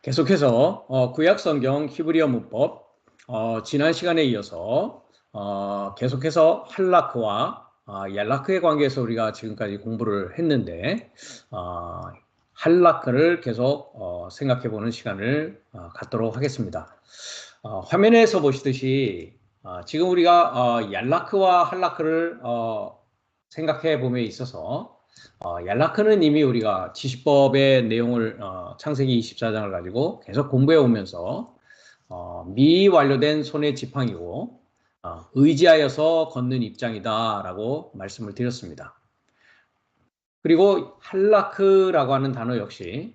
계속해서 구약 성경 히브리어 문법 지난 시간에 이어서 계속해서 할라크와 얄라크의 관계에서 우리가 지금까지 공부를 했는데 할라크를 계속 생각해 보는 시간을 갖도록 하겠습니다. 화면에서 보시듯이 지금 우리가 얄라크와 할라크를 생각해 봄에 있어서 얄라크는 이미 우리가 지시법의 내용을 창세기 24장을 가지고 계속 공부해 오면서 미완료된 손의 지팡이고 의지하여서 걷는 입장이다라고 말씀을 드렸습니다. 그리고 할라크라고 하는 단어 역시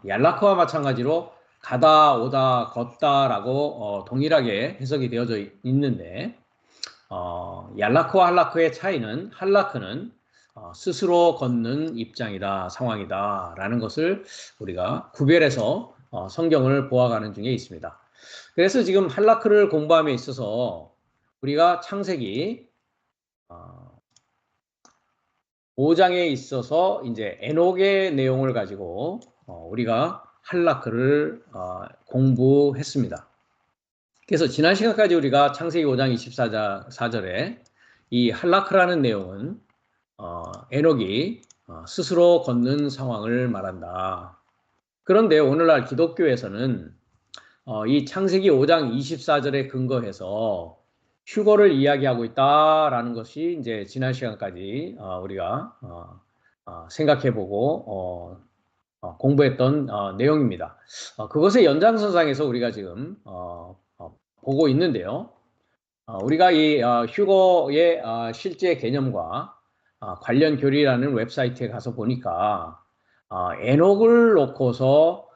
얄라크와 마찬가지로 가다, 오다, 걷다라고 동일하게 해석이 되어져 있는데 얄라크와 할라크의 차이는 할라크는 스스로 걷는 입장이다, 상황이다 라는 것을 우리가 구별해서 성경을 보아가는 중에 있습니다. 그래서 지금 할라크를 공부함에 있어서 우리가 창세기 5장에 있어서 이제 에녹의 내용을 가지고 우리가 할라크를 공부했습니다. 그래서 지난 시간까지 우리가 창세기 5장 24절에 이 할라크라는 내용은 에녹이 스스로 걷는 상황을 말한다. 그런데 오늘날 기독교에서는 이 창세기 5장 24절에 근거해서 휴거를 이야기하고 있다라는 것이 이제 지난 시간까지 우리가 생각해보고 공부했던 내용입니다. 그것의 연장선상에서 우리가 지금 보고 있는데요. 우리가 이 휴거의 실제 개념과 관련 교리라는 웹사이트에 가서 보니까 에녹을 놓고서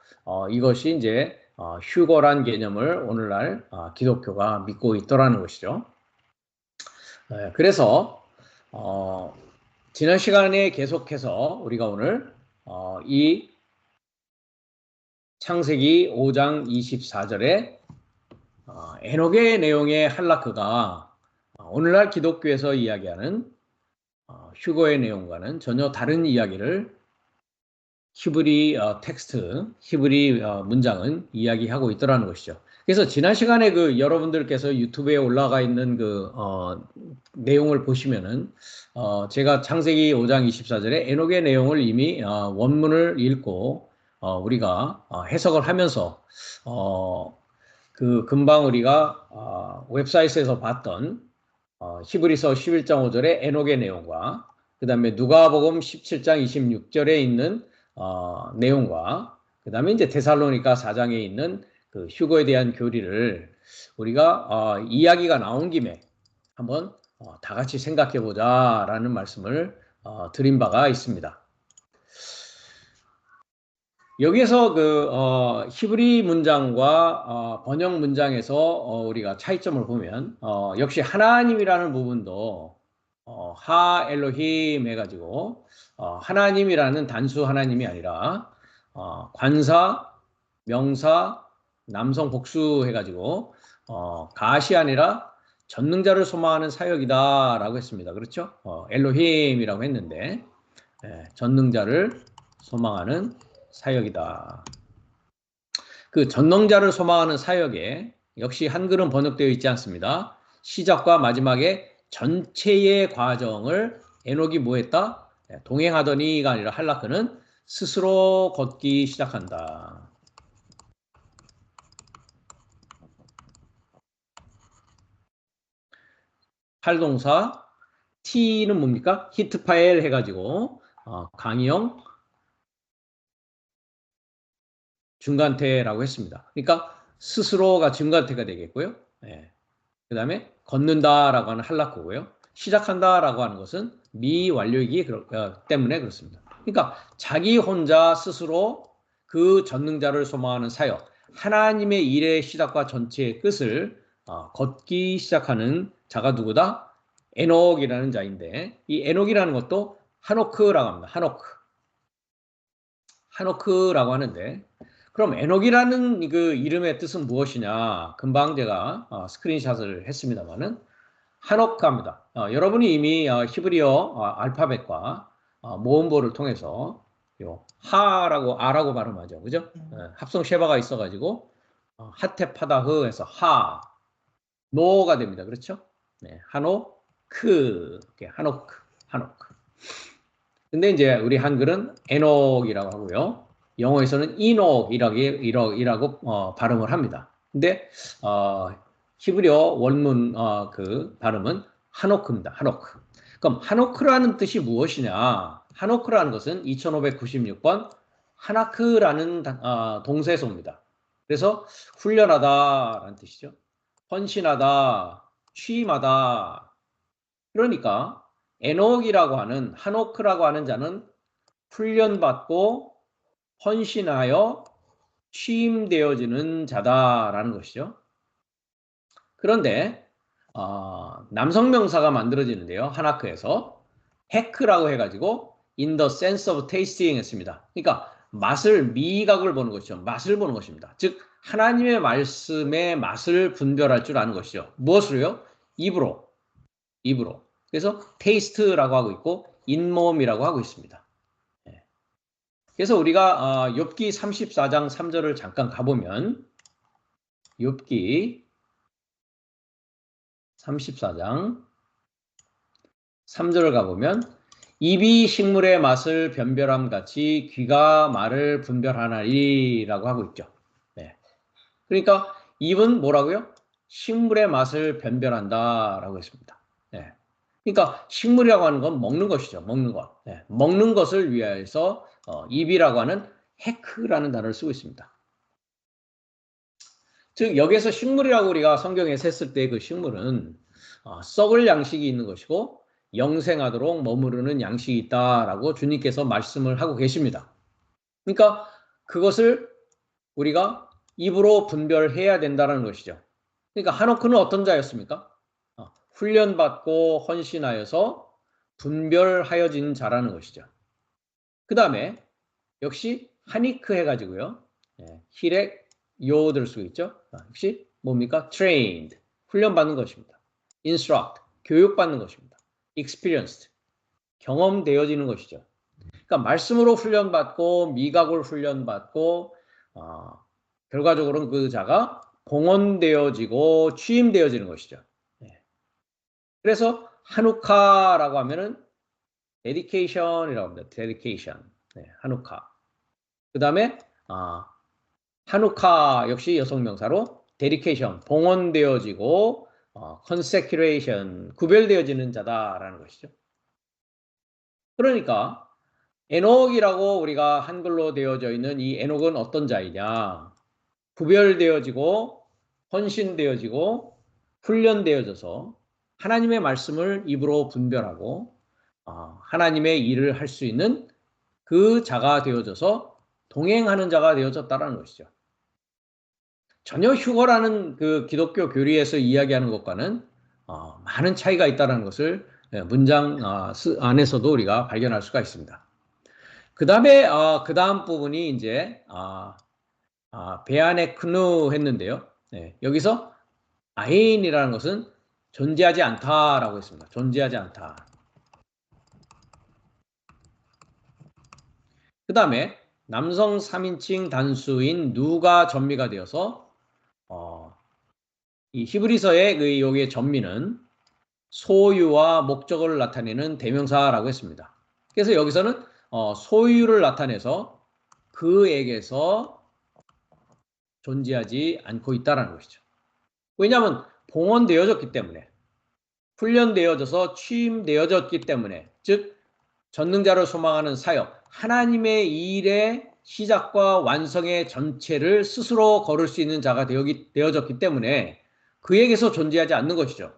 이것이 이제 휴거란 개념을 오늘날 기독교가 믿고 있더라는 것이죠. 그래서 지난 시간에 계속해서 우리가 오늘 이 창세기 5장 24절에 에녹의 내용의 할라크가 오늘날 기독교에서 이야기하는 휴거의 내용과는 전혀 다른 이야기를 히브리 텍스트, 히브리 문장은 이야기하고 있더라는 것이죠. 그래서 지난 시간에 그 여러분들께서 유튜브에 올라가 있는 그 내용을 보시면은 제가 창세기 5장 24절에 에녹의 내용을 이미 원문을 읽고 우리가 해석을 하면서 그 금방 우리가 웹사이트에서 봤던 히브리서 11장 5절의 에녹의 내용과 그 다음에 누가복음 17장 26절에 있는 내용과 그 다음에 이제 데살로니가 4장에 있는 그 휴거에 대한 교리를 우리가 이야기가 나온 김에 한번 다 같이 생각해 보자라는 말씀을 드린 바가 있습니다. 여기에서 그 히브리 문장과 번역 문장에서 우리가 차이점을 보면 역시 하나님이라는 부분도 하 엘로힘 해가지고 하나님이라는 단수 하나님이 아니라 관사, 명사, 남성 복수 해가지고 가시 아니라 전능자를 소망하는 사역이다라고 했습니다. 그렇죠? 엘로힘이라고 했는데 전능자를 소망하는 사역이다. 그 전능자를 소망하는 사역에 역시 한글은 번역되어 있지 않습니다. 시작과 마지막에 전체의 과정을 에녹이 뭐 했다? 동행하더니가 아니라 할라크는 스스로 걷기 시작한다. 활동사 T는 뭡니까? 히트파엘 해가지고 강의형 중간태라고 했습니다. 그러니까 스스로가 중간태가 되겠고요. 그 다음에 걷는다라고 하는 할라크고요. 시작한다라고 하는 것은 미완료이기 때문에 그렇습니다. 그러니까 자기 혼자 스스로 그 전능자를 소망하는 사역, 하나님의 일의 시작과 전체의 끝을 걷기 시작하는 자가 누구다? 에녹이라는 자인데 이 에녹이라는 것도 하노크라고 합니다. 하노크라고 하는데 그럼 에녹이라는 그 이름의 뜻은 무엇이냐? 금방 제가 스크린샷을 했습니다만은 하노크입니다. 여러분이 이미 히브리어 알파벳과 모음보를 통해서 요 하라고 아라고 발음하죠. 그죠? 합성 쉐바가 있어가지고 하테파다흐 해서 하 노가 됩니다. 그렇죠? 네, 하노크 이렇게 하노크. 근데 이제 우리 한글은 에녹이라고 하고요. 영어에서는 이녹이라고 발음을 합니다. 근데 히브리어 원문 그 발음은 하노크입니다. 하노크. 그럼 하노크라는 뜻이 무엇이냐? 하노크라는 것은 2596번 하나크라는 동사에서옵니다. 그래서 훈련하다라는 뜻이죠. 헌신하다, 취임하다. 그러니까 에녹이라고 하는 하노크라고 하는 자는 훈련받고 헌신하여 취임되어지는 자다라는 것이죠. 그런데 남성 명사가 만들어지는데요. 하나크에서 헤크라고 해가지고 in the sense of tasting 했습니다. 그러니까 미각을 보는 것이죠. 맛을 보는 것입니다. 즉 하나님의 말씀의 맛을 분별할 줄 아는 것이죠. 무엇으로요? 입으로. 그래서 테이스트라고 하고 있고 인몸이라고 하고 있습니다. 그래서 우리가 욥기 34장 3절을 잠깐 가보면 욥기 34장 3절을 가보면 입이 식물의 맛을 변별함 같이 귀가 말을 분별하나리라고 하고 있죠. 네. 그러니까 입은 뭐라고요? 식물의 맛을 변별한다라고 했습니다. 네. 그러니까 식물이라고 하는 건 먹는 것이죠. 먹는 것. 네. 먹는 것을 위해서 입이라고 하는 헤크라는 단어를 쓰고 있습니다. 즉 여기에서 식물이라고 우리가 성경에서 했을 때 그 식물은 썩을 양식이 있는 것이고 영생하도록 머무르는 양식이 있다라고 주님께서 말씀을 하고 계십니다. 그러니까 그것을 우리가 입으로 분별해야 된다는 것이죠. 그러니까 하노크는 어떤 자였습니까? 훈련받고 헌신하여서 분별하여진 자라는 것이죠. 그 다음에 역시 하니크 해가지고요. 히렉 요들 수 있죠. 역시 뭡니까? trained 훈련받는 것입니다. instruct 교육받는 것입니다. experienced 경험되어지는 것이죠. 그러니까 말씀으로 훈련받고 미각을 훈련받고 결과적으로는 그 자가 봉헌되어지고 취임되어지는 것이죠. 그래서 하누카라고 하면은 dedication이라고 합니다. dedication. 하누카. 그 다음에 하누카 역시 여성명사로 dedication, 봉헌되어지고 consecration, 구별되어지는 자다라는 것이죠. 그러니까 에녹이라고 우리가 한글로 되어져 있는 이 에녹은 어떤 자이냐? 구별되어지고 헌신되어지고 훈련되어져서 하나님의 말씀을 입으로 분별하고 하나님의 일을 할 수 있는 그 자가 되어져서 동행하는 자가 되어졌다는 것이죠. 전혀 휴거라는 그 기독교 교리에서 이야기하는 것과는 많은 차이가 있다는 것을 문장 안에서도 우리가 발견할 수가 있습니다. 그 다음에 그 다음 부분이 이제 베아네 크누 했는데요. 여기서 아인이라는 것은 존재하지 않다라고 했습니다. 존재하지 않다. 그 다음에 남성 3인칭 단수인 누가 전미가 되어서 이 히브리서의 여기의 전미는 소유와 목적을 나타내는 대명사라고 했습니다. 그래서 여기서는 소유를 나타내서 그에게서 존재하지 않고 있다는 것이죠. 왜냐하면 봉헌되어졌기 때문에 훈련되어져서 취임되어졌기 때문에 즉 전능자를 소망하는 사역 하나님의 일의 시작과 완성의 전체를 스스로 걸을 수 있는 자가 되어졌기 때문에 그에게서 존재하지 않는 것이죠.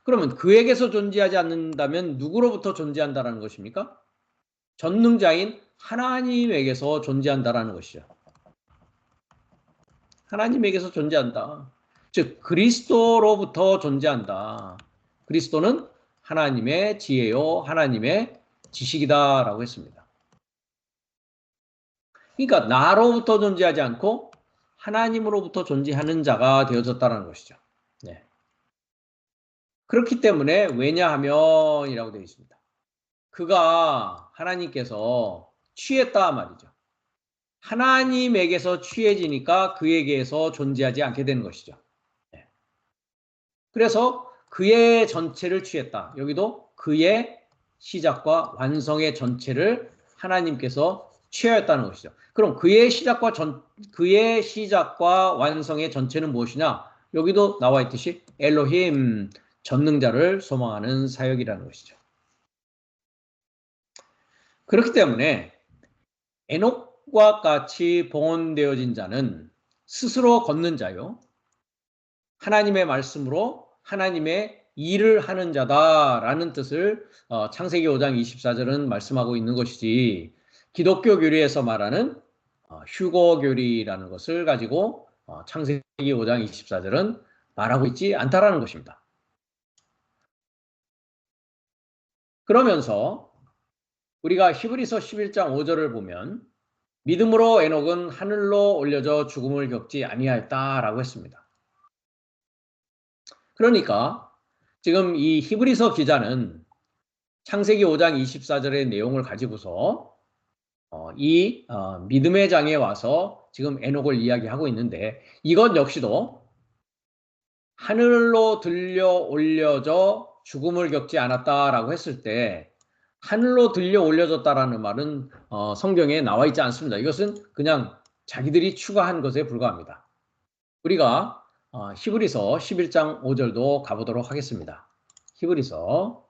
그러면 그에게서 존재하지 않는다면 누구로부터 존재한다는 것입니까? 전능자인 하나님에게서 존재한다는 것이죠. 하나님에게서 존재한다. 즉 그리스도로부터 존재한다. 그리스도는 하나님의 지혜요 하나님의 지식이다라고 했습니다. 그러니까 나로부터 존재하지 않고 하나님으로부터 존재하는 자가 되어졌다는 것이죠. 네. 그렇기 때문에 왜냐하면 이라고 되어 있습니다. 그가 하나님께서 취했다 말이죠. 하나님에게서 취해지니까 그에게서 존재하지 않게 되는 것이죠. 그래서 그의 전체를 취했다. 여기도 그의 시작과 완성의 전체를 하나님께서 취하였다는 것이죠. 그럼 그의 시작과 완성의 전체는 무엇이냐? 여기도 나와 있듯이 엘로힘, 전능자를 소망하는 사역이라는 것이죠. 그렇기 때문에 에녹과 같이 봉헌되어진 자는 스스로 걷는 자요. 하나님의 말씀으로 하나님의 일을 하는 자다라는 뜻을 창세기 5장 24절은 말씀하고 있는 것이지, 기독교 교리에서 말하는 휴거 교리라는 것을 가지고 창세기 5장 24절은 말하고 있지 않다라는 것입니다. 그러면서 우리가 히브리서 11장 5절을 보면 믿음으로 에녹은 하늘로 올려져 죽음을 겪지 아니하였다라고 했습니다. 그러니까 지금 이 히브리서 기자는 창세기 5장 24절의 내용을 가지고서 이 믿음의 장에 와서 지금 에녹을 이야기하고 있는데, 이것 역시도 하늘로 들려 올려져 죽음을 겪지 않았다라고 했을 때, 하늘로 들려 올려졌다라는 말은 성경에 나와 있지 않습니다. 이것은 그냥 자기들이 추가한 것에 불과합니다. 우리가 히브리서 11장 5절도 가보도록 하겠습니다. 히브리서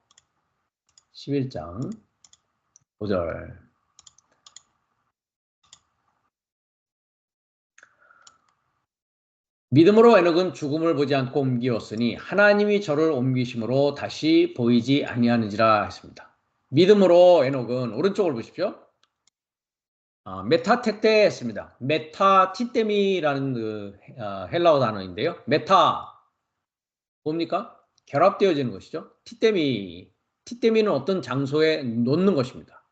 11장 5절. 믿음으로 에녹은 죽음을 보지 않고 옮기었으니 하나님이 저를 옮기심으로 다시 보이지 아니하는지라 했습니다. 믿음으로 에녹은, 오른쪽을 보십시오. 메타테테 했습니다. 메타티데미라는 그 헬라어 단어인데요. 메타 뭡니까? 결합되어지는 것이죠. 티데미는 어떤 장소에 놓는 것입니다.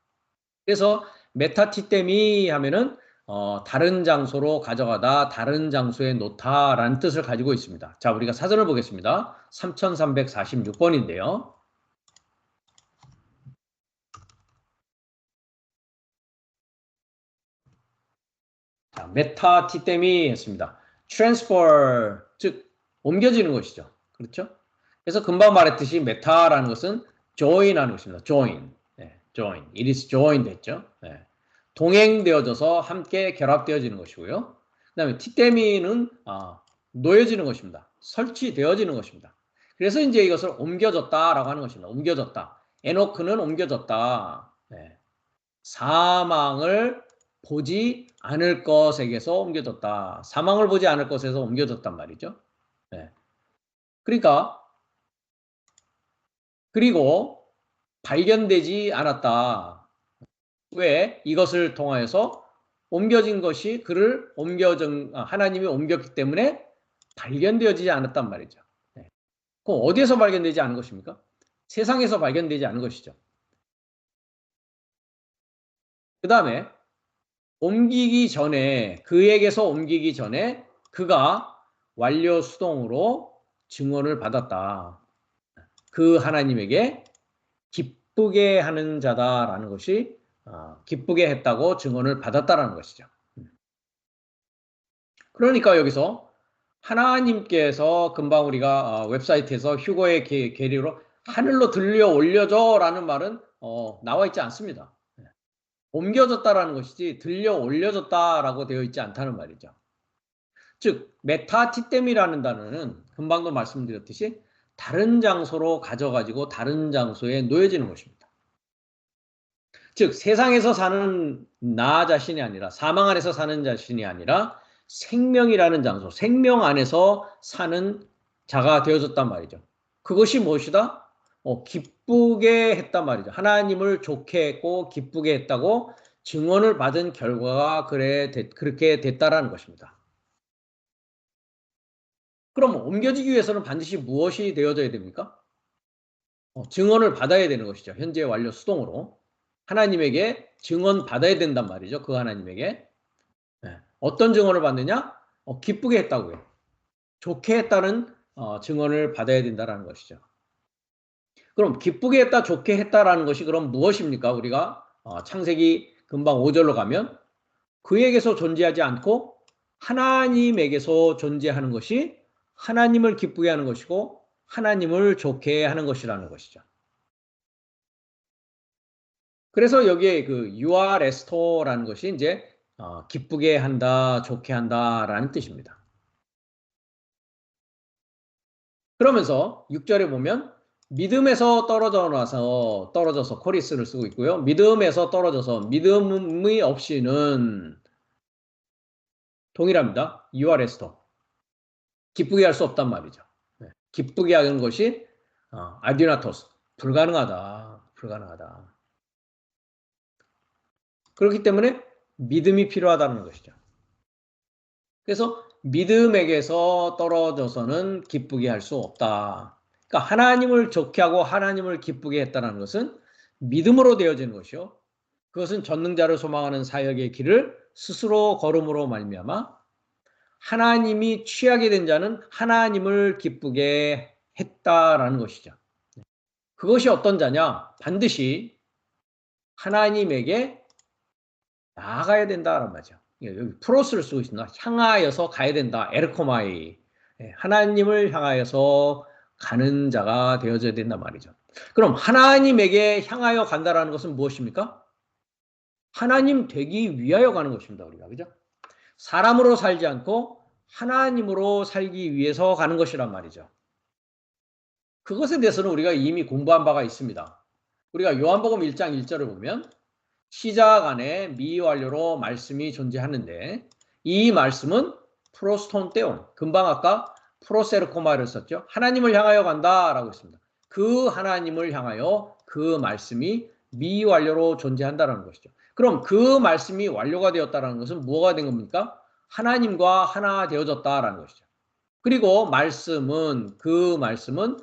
그래서 메타티데미 하면은 다른 장소로 가져가다, 다른 장소에 놓다라는 뜻을 가지고 있습니다. 자, 우리가 사전을 보겠습니다. 3346번인데요. 자, 메타티데미 했습니다. transfer, 즉 옮겨지는 것이죠. 그렇죠? 그래서 금방 말했듯이 메타라는 것은 join하는 것입니다. join. join. It is joined 했죠. 동행되어져서 함께 결합되어지는 것이고요. 그 다음에 티데미는 놓여지는 것입니다. 설치되어지는 것입니다. 그래서 이제 이것을 옮겨졌다라고 하는 것입니다. 옮겨졌다. 에노크는 옮겨졌다. 사망을 보지 않을 것에게서 옮겨졌다. 사망을 보지 않을 것에서 옮겨졌단 말이죠. 그러니까 그리고 발견되지 않았다. 왜? 이것을 통하여서 옮겨진 것이 그를 하나님이 옮겼기 때문에 발견되어지지 않았단 말이죠. 그럼 어디에서 발견되지 않은 것입니까? 세상에서 발견되지 않은 것이죠. 그 다음에 그에게서 옮기기 전에 그가 완료 수동으로 증언을 받았다. 그 하나님에게 기쁘게 하는 자다라는 것이 기쁘게 했다고 증언을 받았다라는 것이죠. 그러니까 여기서 하나님께서 금방 우리가 웹사이트에서 휴거의 계리로 하늘로 들려 올려져 라는 말은 나와 있지 않습니다. 옮겨졌다라는 것이지 들려 올려졌다라고 되어 있지 않다는 말이죠. 즉 메타티뎀이라는 단어는 금방도 말씀드렸듯이 다른 장소로 가져가지고 다른 장소에 놓여지는 것입니다. 즉 세상에서 사는 나 자신이 아니라, 사망 안에서 사는 자신이 아니라 생명이라는 장소, 생명 안에서 사는 자가 되어졌단 말이죠. 그것이 무엇이다? 기쁘게 했단 말이죠. 하나님을 좋게 했고 기쁘게 했다고 증언을 받은 결과가 그렇게 됐다라는 것입니다. 그럼 옮겨지기 위해서는 반드시 무엇이 되어져야 됩니까? 증언을 받아야 되는 것이죠. 현재 완료 수동으로. 하나님에게 증언 받아야 된단 말이죠. 그 하나님에게. 어떤 증언을 받느냐? 기쁘게 했다고요. 좋게 했다는 증언을 받아야 된다는 것이죠. 그럼 기쁘게 했다, 좋게 했다라는 것이 그럼 무엇입니까? 우리가 창세기 금방 5절로 가면 그에게서 존재하지 않고 하나님에게서 존재하는 것이 하나님을 기쁘게 하는 것이고 하나님을 좋게 하는 것이라는 것이죠. 그래서 여기에 그 you are restore라는 것이 이제 기쁘게 한다, 좋게 한다라는 뜻입니다. 그러면서 6절에 보면 믿음에서 떨어져서 코리스를 쓰고 있고요. 믿음에서 떨어져서 믿음이 없이는 동일합니다. you are restore. 기쁘게 할 수 없단 말이죠. 기쁘게 하는 것이 아디나토스 불가능하다. 그렇기 때문에 믿음이 필요하다는 것이죠. 그래서 믿음에게서 떨어져서는 기쁘게 할 수 없다. 그러니까 하나님을 좋게 하고 하나님을 기쁘게 했다는 것은 믿음으로 되어지는 것이요. 그것은 전능자를 소망하는 사역의 길을 스스로 걸음으로 말미암아 하나님이 취하게 된 자는 하나님을 기쁘게 했다라는 것이죠. 그것이 어떤 자냐? 반드시 하나님에게 나아가야 된다라는 말이죠. 여기 프로스를 쓰고 있습니다. 향하여서 가야 된다. 에르코마이. 하나님을 향하여서 가는 자가 되어져야 된단 말이죠. 그럼 하나님에게 향하여 간다라는 것은 무엇입니까? 하나님 되기 위하여 가는 것입니다. 우리가 그죠? 사람으로 살지 않고 하나님으로 살기 위해서 가는 것이란 말이죠. 그것에 대해서는 우리가 이미 공부한 바가 있습니다. 우리가 요한복음 1장 1절을 보면 시작 안에 미완료로 말씀이 존재하는데 이 말씀은 프로스톤테온, 금방 아까 프로세르코마를 썼죠. 하나님을 향하여 간다라고 했습니다. 그 하나님을 향하여 그 말씀이 미완료로 존재한다는 것이죠. 그럼 그 말씀이 완료가 되었다는 것은 뭐가 된 겁니까? 하나님과 하나 되어졌다라는 것이죠. 그리고 그 말씀은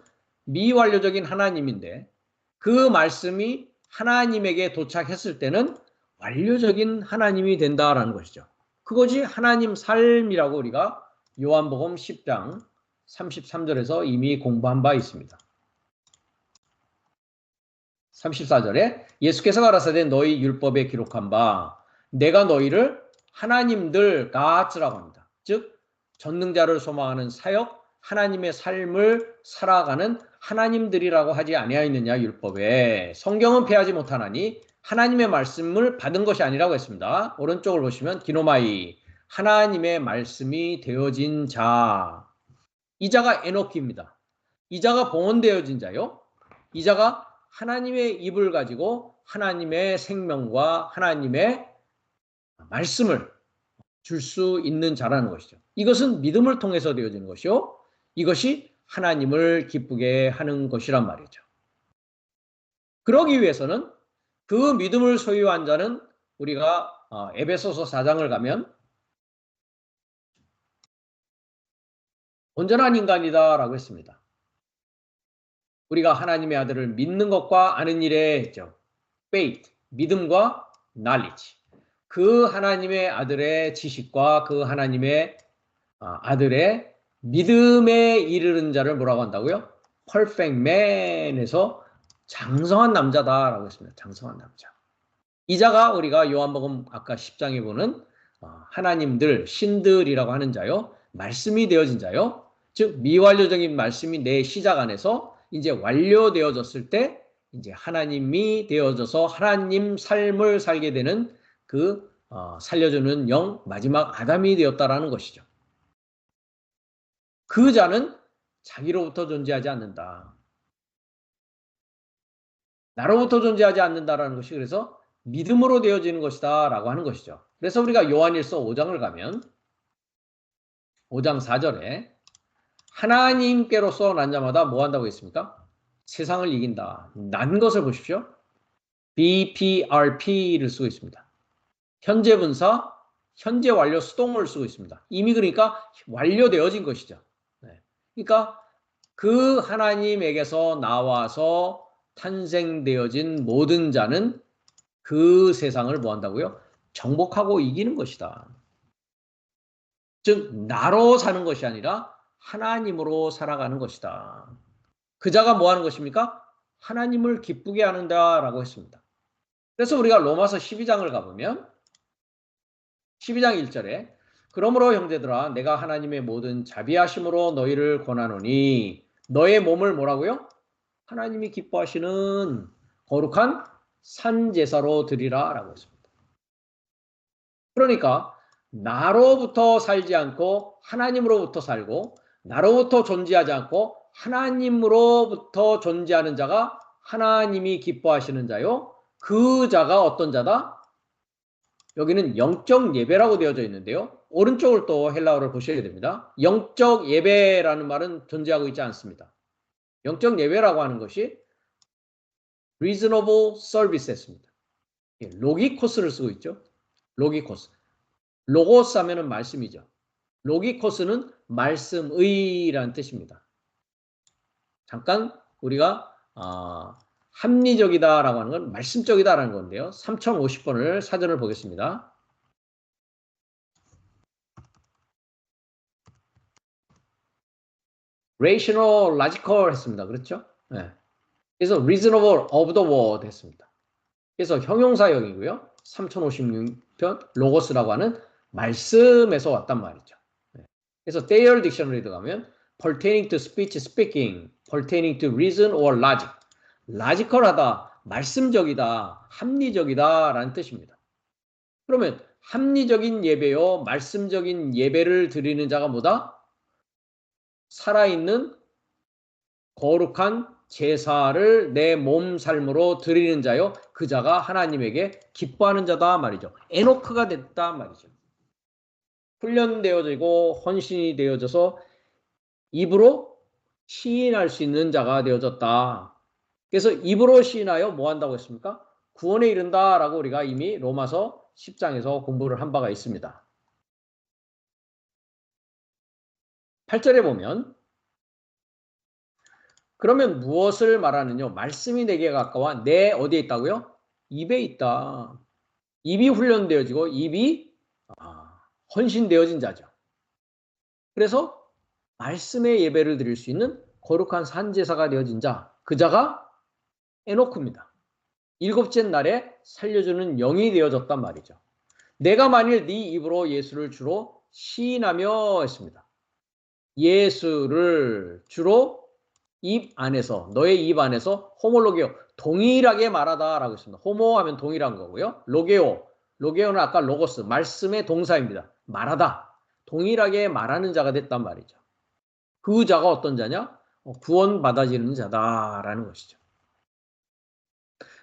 미완료적인 하나님인데 그 말씀이 하나님에게 도착했을 때는 완료적인 하나님이 된다라는 것이죠. 그것이 하나님 삶이라고 우리가 요한복음 10장 33절에서 이미 공부한 바 있습니다. 34절에 예수께서 가라사대 너희 율법에 기록한 바 내가 너희를 하나님들 Gods라고 합니다. 즉 전능자를 소망하는 사역, 하나님의 삶을 살아가는 하나님들이라고 하지 아니하였느냐 율법에. 성경은 패하지 못하나니 하나님의 말씀을 받은 것이 아니라고 했습니다. 오른쪽을 보시면 기노마이 하나님의 말씀이 되어진 자. 이 자가 에노키입니다. 이 자가 봉헌되어진 자요. 이 자가 하나님의 입을 가지고 하나님의 생명과 하나님의 말씀을 줄 수 있는 자라는 것이죠. 이것은 믿음을 통해서 되어지는 것이요. 이것이 하나님을 기쁘게 하는 것이란 말이죠. 그러기 위해서는 그 믿음을 소유한 자는 우리가 에베소서 4장을 가면 온전한 인간이다라고 했습니다. 우리가 하나님의 아들을 믿는 것과 아는 일에 했죠. faith, 믿음과 knowledge. 그 하나님의 아들의 지식과 그 하나님의 아들의 믿음에 이르는 자를 뭐라고 한다고요? perfect man에서 장성한 남자다라고 했습니다. 장성한 남자. 이 자가 우리가 요한복음 아까 10장에 보는 하나님들, 신들이라고 하는 자요. 말씀이 되어진 자요. 즉 미완료적인 말씀이 내 시작 안에서 이제 완료되어졌을 때 이제 하나님이 되어져서 하나님 삶을 살게 되는 그 살려주는 영 마지막 아담이 되었다라는 것이죠. 그 자는 자기로부터 존재하지 않는다. 나로부터 존재하지 않는다라는 것이 그래서 믿음으로 되어지는 것이다 라고 하는 것이죠. 그래서 우리가 요한일서 5장을 가면 5장 4절에 하나님께로서 난 자마다 뭐 한다고 했습니까? 세상을 이긴다. 난 것을 보십시오. BPRP를 쓰고 있습니다. 현재 분사, 현재 완료 수동을 쓰고 있습니다. 이미 그러니까 완료되어진 것이죠. 그러니까 그 하나님에게서 나와서 탄생되어진 모든 자는 그 세상을 뭐 한다고요? 정복하고 이기는 것이다. 즉 나로 사는 것이 아니라 하나님으로 살아가는 것이다. 그 자가 뭐 하는 것입니까? 하나님을 기쁘게 하는다라고 했습니다. 그래서 우리가 로마서 12장을 가보면 12장 1절에 그러므로 형제들아 내가 하나님의 모든 자비하심으로 너희를 권하노니 너의 몸을 뭐라고요? 하나님이 기뻐하시는 거룩한 산제사로 드리라 라고 했습니다. 그러니까 나로부터 살지 않고 하나님으로부터 살고 나로부터 존재하지 않고 하나님으로부터 존재하는 자가 하나님이 기뻐하시는 자요. 그 자가 어떤 자다? 여기는 영적 예배라고 되어져 있는데요. 오른쪽을 또 헬라어를 보셔야 됩니다. 영적 예배라는 말은 존재하고 있지 않습니다. 영적 예배라고 하는 것이 reasonable service였습니다. 로기코스를 쓰고 있죠. 로기코스. 로고스 하면은 말씀이죠. 로기코스는 말씀의라는 뜻입니다. 잠깐 우리가 합리적이다라고 하는 건 말씀적이다라는 건데요. 3050번을 사전을 보겠습니다. rational, logical 했습니다. 그렇죠? 네. 그래서 reasonable of the word 했습니다. 그래서 형용사형이고요. 3056편 로고스라고 하는 말씀에서 왔단 말이죠. 네. 그래서 Thayer 딕셔너리도 가면 pertaining to speech, speaking, pertaining to reason or logic. logical하다, 말씀적이다, 합리적이다 라는 뜻입니다. 그러면 합리적인 예배요, 말씀적인 예배를 드리는 자가 뭐다? 살아있는 거룩한 제사를 내 몸 삶으로 드리는 자요. 그 자가 하나님에게 기뻐하는 자다 말이죠. 에노크가 됐다 말이죠. 훈련되어지고 헌신이 되어져서 입으로 시인할 수 있는 자가 되어졌다. 그래서 입으로 시인하여 뭐 한다고 했습니까? 구원에 이른다라고 우리가 이미 로마서 10장에서 공부를 한 바가 있습니다. 8절에 보면 그러면 무엇을 말하느냐? 말씀이 내게 가까워 내 어디에 있다고요? 입에 있다. 입이 훈련되어지고 입이 헌신되어진 자죠. 그래서 말씀의 예배를 드릴 수 있는 거룩한 산제사가 되어진 자, 그 자가 에노크입니다. 일곱째 날에 살려주는 영이 되어졌단 말이죠. 내가 만일 네 입으로 예수를 주로 시인하며 했습니다. 예수를 주로 입 안에서 너의 입 안에서 호몰로게오 동일하게 말하다라고 했습니다. 호모하면 동일한 거고요. 로게오는 아까 로고스 말씀의 동사입니다. 말하다 동일하게 말하는 자가 됐단 말이죠. 그 자가 어떤 자냐? 구원받아지는 자다라는 것이죠.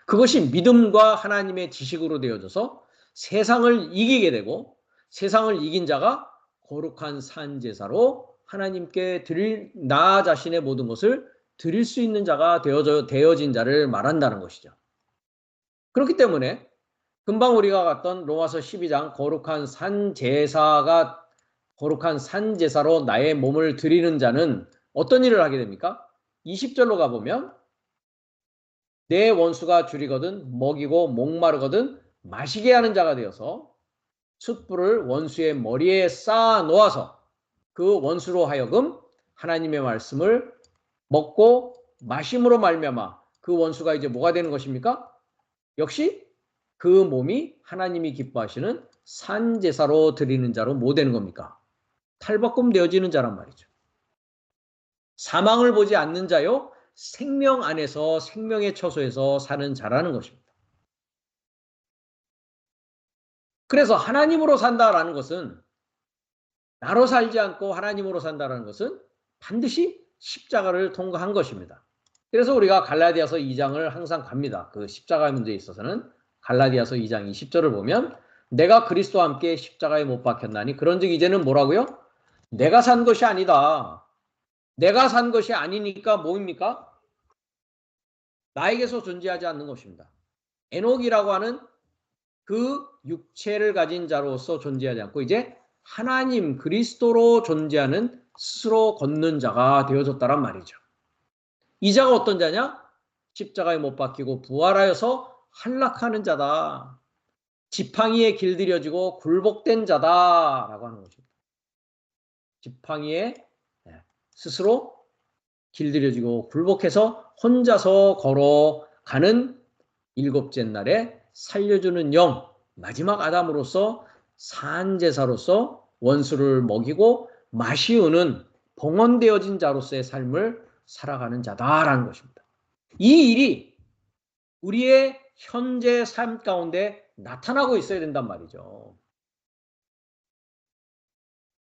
그것이 믿음과 하나님의 지식으로 되어져서 세상을 이기게 되고 세상을 이긴 자가 거룩한 산제사로 하나님께 드릴 나 자신의 모든 것을 드릴 수 있는 자가 되어진 자를 말한다는 것이죠. 그렇기 때문에 금방 우리가 갔던 로마서 12장 거룩한 산제사로 나의 몸을 드리는 자는 어떤 일을 하게 됩니까? 20절로 가보면 내 원수가 줄이거든 먹이고 목마르거든 마시게 하는 자가 되어서 숯불을 원수의 머리에 쌓아 놓아서 그 원수로 하여금 하나님의 말씀을 먹고 마심으로 말미암아 그 원수가 이제 뭐가 되는 것입니까? 역시 그 몸이 하나님이 기뻐하시는 산제사로 드리는 자로 뭐 되는 겁니까? 탈바꿈 되어지는 자란 말이죠. 사망을 보지 않는 자요 생명 안에서 생명의 처소에서 사는 자라는 것입니다. 그래서 하나님으로 산다라는 것은 나로 살지 않고 하나님으로 산다라는 것은 반드시 십자가를 통과한 것입니다. 그래서 우리가 갈라디아서 2장을 항상 갑니다. 그 십자가 문제에 있어서는 갈라디아서 2장 20절을 보면 내가 그리스도와 함께 십자가에 못 박혔나니 그런즉 이제는 뭐라고요? 내가 산 것이 아니다. 내가 산 것이 아니니까 뭐입니까? 나에게서 존재하지 않는 것입니다. 에녹이라고 하는 그 육체를 가진 자로서 존재하지 않고 이제 하나님 그리스도로 존재하는 스스로 걷는 자가 되어졌다란 말이죠. 이 자가 어떤 자냐? 십자가에 못 박히고 부활하여서 한락하는 자다. 지팡이에 길들여지고 굴복된 자다라고 하는 것입니다. 지팡이에 스스로 길들여지고 굴복해서 혼자서 걸어가는 일곱째 날에 살려주는 영, 마지막 아담으로서 산제사로서 원수를 먹이고 마시우는 봉헌되어진 자로서의 삶을 살아가는 자다라는 것입니다. 이 일이 우리의 현재 삶 가운데 나타나고 있어야 된단 말이죠.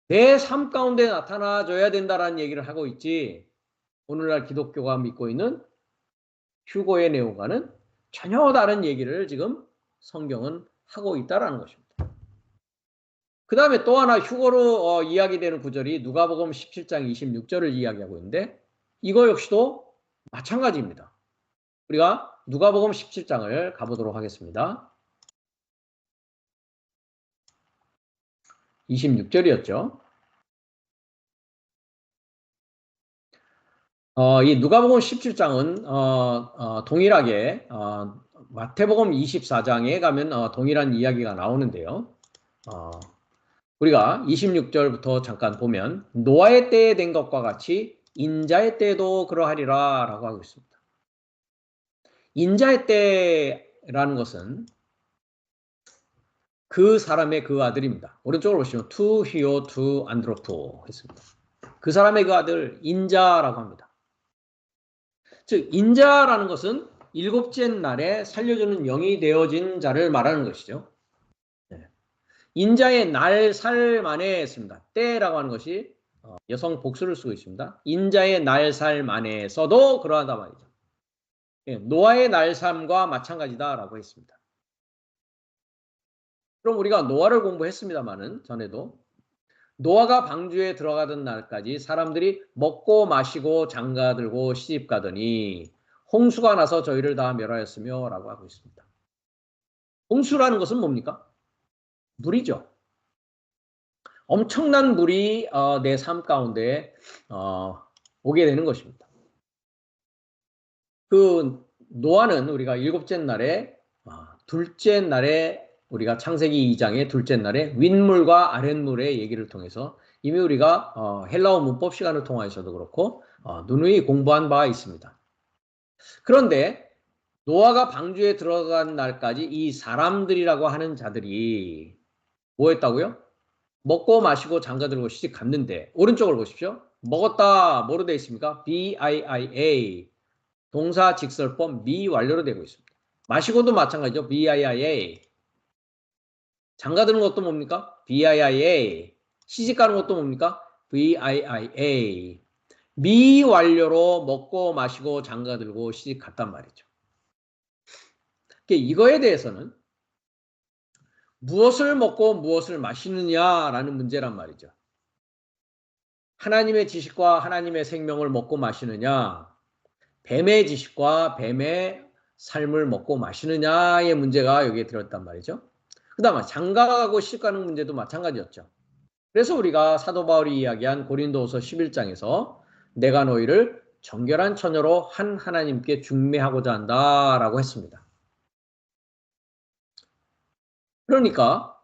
내 삶 가운데 나타나줘야 된다라는 얘기를 하고 있지, 오늘날 기독교가 믿고 있는 휴거의 내용과는 전혀 다른 얘기를 지금 성경은 하고 있다라는 것입니다. 그 다음에 또 하나 휴거로 이야기되는 구절이 누가복음 17장 26절을 이야기하고 있는데, 이거 역시도 마찬가지입니다. 우리가 누가복음 17장을 가보도록 하겠습니다. 26절이었죠. 이 누가복음 17장은 동일하게 마태복음 24장에 가면 동일한 이야기가 나오는데요. 우리가 26절부터 잠깐 보면 노아의 때에 된 것과 같이 인자의 때도 그러하리라 라고 하고 있습니다. 인자의 때라는 것은 그 사람의 그 아들입니다. 오른쪽으로 보시면 투 히오 투 안드로포 했습니다. 그 사람의 그 아들 인자라고 합니다. 즉 인자라는 것은 일곱째 날에 살려주는 영이 되어진 자를 말하는 것이죠. 인자의 날, 살 만에 했습니다. 때라고 하는 것이 여성 복수를 쓰고 있습니다. 인자의 날, 살 만에서도 그러하다 말이죠. 노아의 날, 삶과 마찬가지다라고 했습니다. 그럼 우리가 노아를 공부했습니다마는 전에도 노아가 방주에 들어가던 날까지 사람들이 먹고 마시고 장가들고 시집가더니 홍수가 나서 저희를 다 멸하였으며 라고 하고 있습니다. 홍수라는 것은 뭡니까? 물이죠. 엄청난 물이 내 삶 가운데 오게 되는 것입니다. 그 노아는 우리가 일곱째 날에 둘째 날에 우리가 창세기 2장의 둘째 날에 윗물과 아랫물의 얘기를 통해서 이미 우리가 헬라어 문법 시간을 통해서도 그렇고 누누이 공부한 바가 있습니다. 그런데 노아가 방주에 들어간 날까지 이 사람들이라고 하는 자들이 뭐 했다고요? 먹고 마시고 장가들고 시집 갔는데 오른쪽을 보십시오. 먹었다 뭐로 되어 있습니까? BIIA 동사 직설법 미완료로 되고 있습니다. 마시고도 마찬가지죠. BIIA 장가드는 것도 뭡니까? BIIA 시집 가는 것도 뭡니까? VIIA 미완료로 먹고 마시고 장가들고 시집 갔단 말이죠. 이거에 대해서는 무엇을 먹고 무엇을 마시느냐라는 문제란 말이죠. 하나님의 지식과 하나님의 생명을 먹고 마시느냐, 뱀의 지식과 뱀의 삶을 먹고 마시느냐의 문제가 여기에 들었단 말이죠. 그 다음에 장가가고 시집가는 문제도 마찬가지였죠. 그래서 우리가 사도 바울이 이야기한 고린도후서 11장에서 내가 너희를 정결한 처녀로 한 하나님께 중매하고자 한다라고 했습니다. 그러니까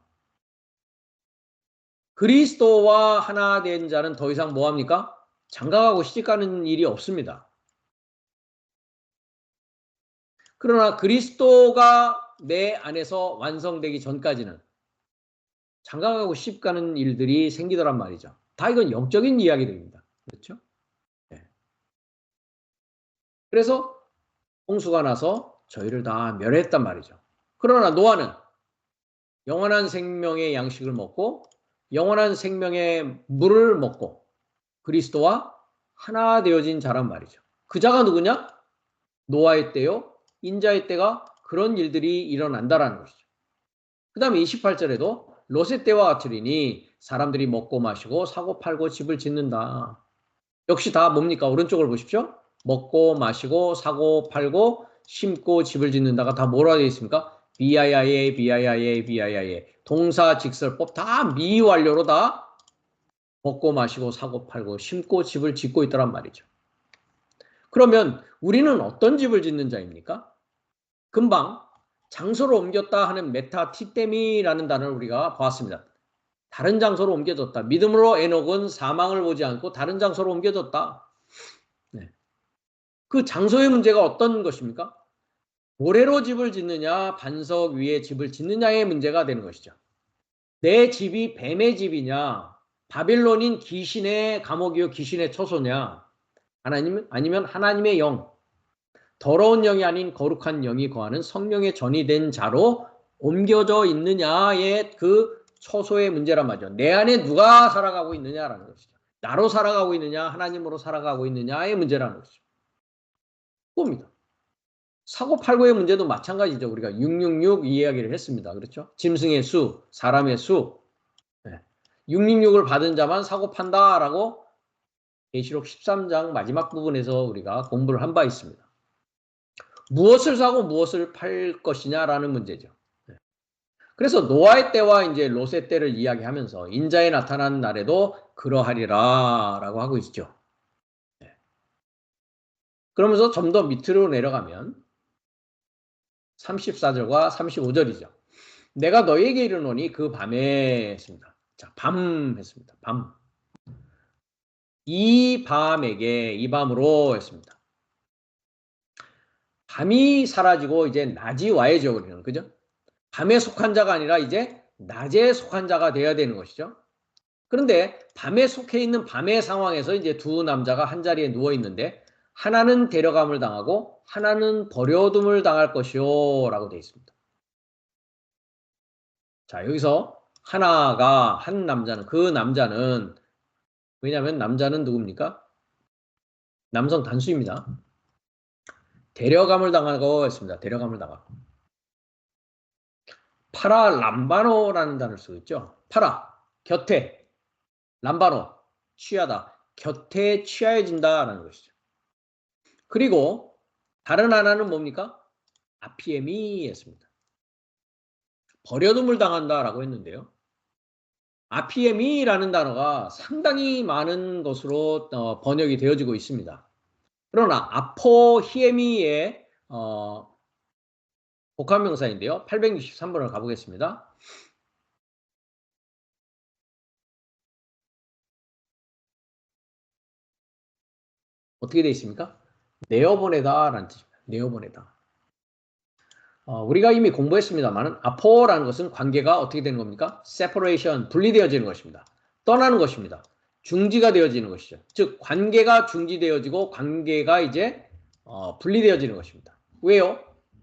그리스도와 하나 된 자는 더 이상 뭐합니까? 장가가고 시집가는 일이 없습니다. 그러나 그리스도가 내 안에서 완성되기 전까지는 장가가고 시집가는 일들이 생기더란 말이죠. 다 이건 영적인 이야기들입니다. 그렇죠? 네. 그래서 홍수가 나서 저희를 다 멸했단 말이죠. 그러나 노아는 영원한 생명의 양식을 먹고 영원한 생명의 물을 먹고 그리스도와 하나 되어진 자란 말이죠. 그 자가 누구냐? 노아의 때요, 인자의 때가 그런 일들이 일어난다라는 것이죠. 그 다음에 28절에도 롯의 때와 같으리니 사람들이 먹고 마시고 사고 팔고 집을 짓는다. 역시 다 뭡니까? 오른쪽을 보십시오. 먹고 마시고 사고 팔고 심고 집을 짓는다가 다 뭐라 되어 있습니까? BIIA, BIIA, BIIA 동사 직설법 다 미완료로 다 먹고 마시고 사고 팔고 심고 집을 짓고 있더란 말이죠. 그러면 우리는 어떤 집을 짓는 자입니까? 금방 장소를 옮겼다 하는 메타티데미라는 단어를 우리가 보았습니다. 다른 장소로 옮겨졌다. 믿음으로 에녹은 사망을 보지 않고 다른 장소로 옮겨졌다. 네. 그 장소의 문제가 어떤 것입니까? 모래로 집을 짓느냐 반석 위에 집을 짓느냐의 문제가 되는 것이죠. 내 집이 뱀의 집이냐 바빌론인 귀신의 감옥이요 귀신의 처소냐 아니면 하나님의 영 더러운 영이 아닌 거룩한 영이 거하는 성령의 전이 된 자로 옮겨져 있느냐의 그 처소의 문제란 말이죠. 내 안에 누가 살아가고 있느냐라는 것이죠. 나로 살아가고 있느냐 하나님으로 살아가는 문제라는 것이죠. 그겁니다. 사고팔고의 문제도 마찬가지죠. 우리가 666 이야기를 했습니다. 그렇죠? 짐승의 수, 사람의 수. 666을 받은 자만 사고 판다라고 계시록 13장 마지막 부분에서 우리가 공부를 한 바 있습니다. 무엇을 사고 무엇을 팔 것이냐라는 문제죠. 그래서 노아의 때와 이제 롯의 때를 이야기하면서 인자에 나타난 날에도 그러하리라라고 하고 있죠. 그러면서 좀 더 밑으로 내려가면 34절과 35절이죠. 내가 너에게 이르노니 그 밤에 했습니다. 자, 밤 했습니다. 밤. 이 밤에게 이 밤으로 했습니다. 밤이 사라지고 이제 낮이 와야죠. 우리는 그죠? 밤에 속한 자가 아니라 이제 낮에 속한 자가 되어야 되는 것이죠. 그런데 밤에 속해 있는 밤의 상황에서 이제 두 남자가 한 자리에 누워 있는데 하나는 데려감을 당하고 하나는 버려둠을 당할 것이요 라고 되어 있습니다. 자, 여기서 하나가 한 남자는 그 남자는 왜냐하면 남자는 누굽니까? 남성 단수입니다. 데려감을 당하고 했습니다. 데려감을 당하고. 파라 람바노라는 단어를 쓰고 있죠. 파라, 곁에, 람바노, 취하다, 곁에 취하여진다라는 것이죠. 그리고 다른 하나는 뭡니까? 아피에미였습니다. 버려둠을 당한다라고 했는데요. 아피에미라는 단어가 상당히 많은 것으로 번역이 되어지고 있습니다. 그러나 아포히에미의 복합명사인데요. 863번을 가보겠습니다. 어떻게 되어 있습니까? 내어보내다라는 뜻입니다. 내어보내다. 우리가 이미 공부했습니다만 아포라는 것은 관계가 어떻게 되는 겁니까? separation, 분리되어지는 것입니다. 떠나는 것입니다. 중지가 되어지는 것이죠. 즉 관계가 중지되어지고 관계가 이제 분리되어지는 것입니다. 왜요?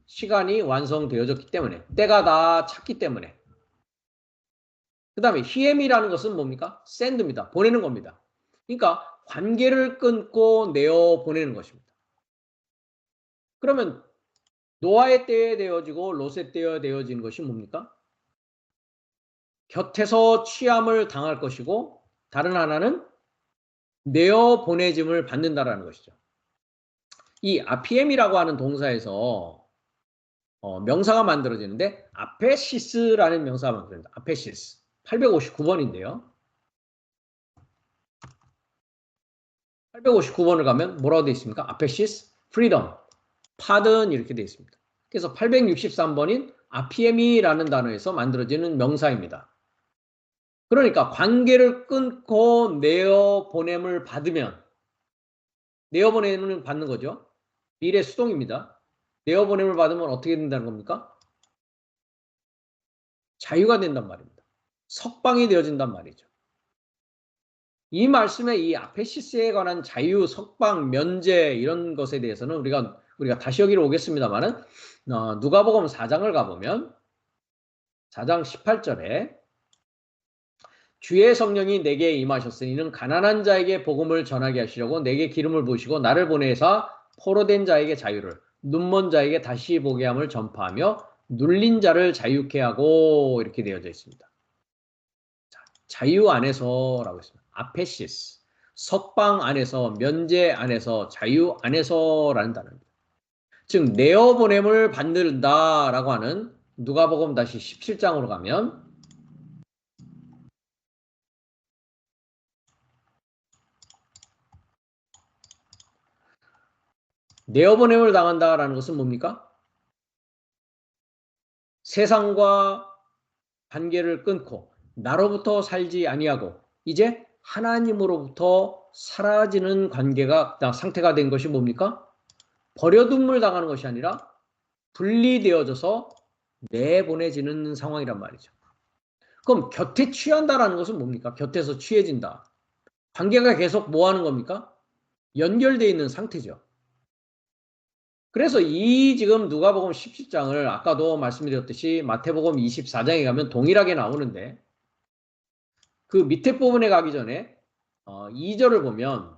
시간이 완성되어졌기 때문에 때가 다 찼기 때문에. 그 다음에 히엠이라는 것은 뭡니까? send입니다. 보내는 겁니다. 그러니까 관계를 끊고 내어 보내는 것입니다. 그러면 노아의 때에 되어지고 롯의 때에 되어진 것이 뭡니까? 곁에서 취함을 당할 것이고 다른 하나는 내어 보내짐을 받는다라는 것이죠. 이 아피엠이라고 하는 동사에서 명사가 만들어지는데 아페시스라는 명사가 만들어집니다. 아페시스 859번인데요. 859번을 가면 뭐라고 되어 있습니까? 아페시스, 프리덤, 파든 이렇게 되어 있습니다. 그래서 863번인 아피엠이라는 단어에서 만들어지는 명사입니다. 그러니까 관계를 끊고 내어보냄을 받으면 내어보냄을 받는 거죠. 미래 수동입니다. 내어보냄을 받으면 어떻게 된다는 겁니까? 자유가 된단 말입니다. 석방이 되어진단 말이죠. 이 말씀에 이 아페시스에 관한 자유, 석방, 면제 이런 것에 대해서는 우리가 다시 여기로 오겠습니다만은 누가복음 4장을 가보면 4장 18절에 주의 성령이 내게 임하셨으니 이는 가난한 자에게 복음을 전하게 하시려고 내게 기름을 부으시고 나를 보내사 포로된 자에게 자유를 눈먼 자에게 다시 보게 함을 전파하며 눌린 자를 자유케 하고 이렇게 되어져 있습니다. 자, 자유 안에서라고 했습니다. 아페시스 석방 안에서 면제 안에서 자유 안에서라는 단어입니다. 즉 내어보냄을 받는다라고 하는 누가복음 다시 17장으로 가면 내어보냄을 당한다라는 것은 뭡니까? 세상과 관계를 끊고 나로부터 살지 아니하고 이제 하나님으로부터 사라지는 관계가 상태가 된 것이 뭡니까? 버려둠을 당하는 것이 아니라 분리되어져서 내보내지는 상황이란 말이죠. 그럼 곁에 취한다라는 것은 뭡니까? 곁에서 취해진다. 관계가 계속 뭐 하는 겁니까? 연결되어 있는 상태죠. 그래서 이 지금 누가복음 17장을 아까도 말씀드렸듯이 마태복음 24장에 가면 동일하게 나오는데 그 밑에 부분에 가기 전에 2절을 보면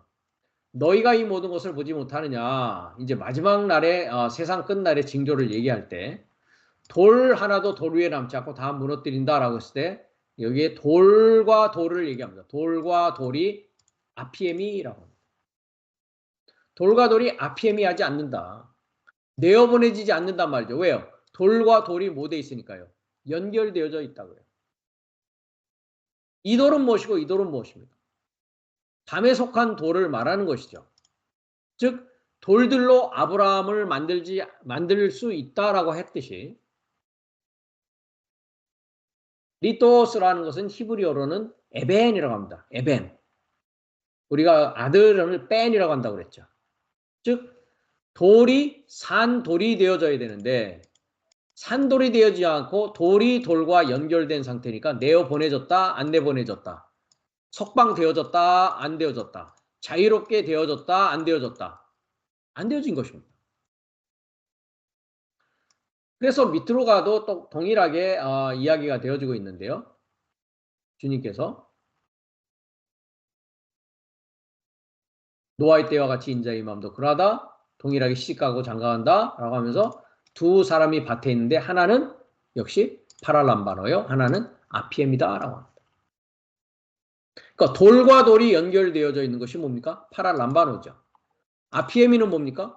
너희가 이 모든 것을 보지 못하느냐. 이제 마지막 날에 세상 끝날의 징조를 얘기할 때 돌 하나도 돌 위에 남지 않고 다 무너뜨린다라고 했을 때 여기에 돌과 돌을 얘기합니다. 돌과 돌이 아피에미라고 합니다. 돌과 돌이 아피에미하지 않는다. 내어보내지지 않는단 말이죠. 왜요? 돌과 돌이 뭐 돼 있으니까요. 연결되어져 있다고요. 이 돌은 무엇이고 이 돌은 무엇입니까? 담에 속한 돌을 말하는 것이죠. 즉 돌들로 아브라함을 만들 수 있다라고 했듯이 리토스라는 것은 히브리어로는 에벤이라고 합니다. 에벤. 우리가 아들을 뺀이라고 한다고 그랬죠. 즉 돌이 산돌이 되어져야 되는데 산돌이 되어지지 않고 돌이 돌과 연결된 상태니까 내어보내졌다 안 내보내졌다. 석방되어졌다 안 되어졌다. 자유롭게 되어졌다 안 되어졌다. 안 되어진 것입니다. 그래서 밑으로 가도 또 동일하게 이야기가 되어지고 있는데요. 주님께서 노아의 때와 같이 인자의 마음도 그러하다. 동일하게 시집가고 장가간다 라고 하면서 두 사람이 밭에 있는데 하나는 역시 파랄람바노요. 하나는 아피엠이다 라고 합니다. 그러니까 돌과 돌이 연결되어져 있는 것이 뭡니까? 파랄람바노죠. 아피에미는 뭡니까?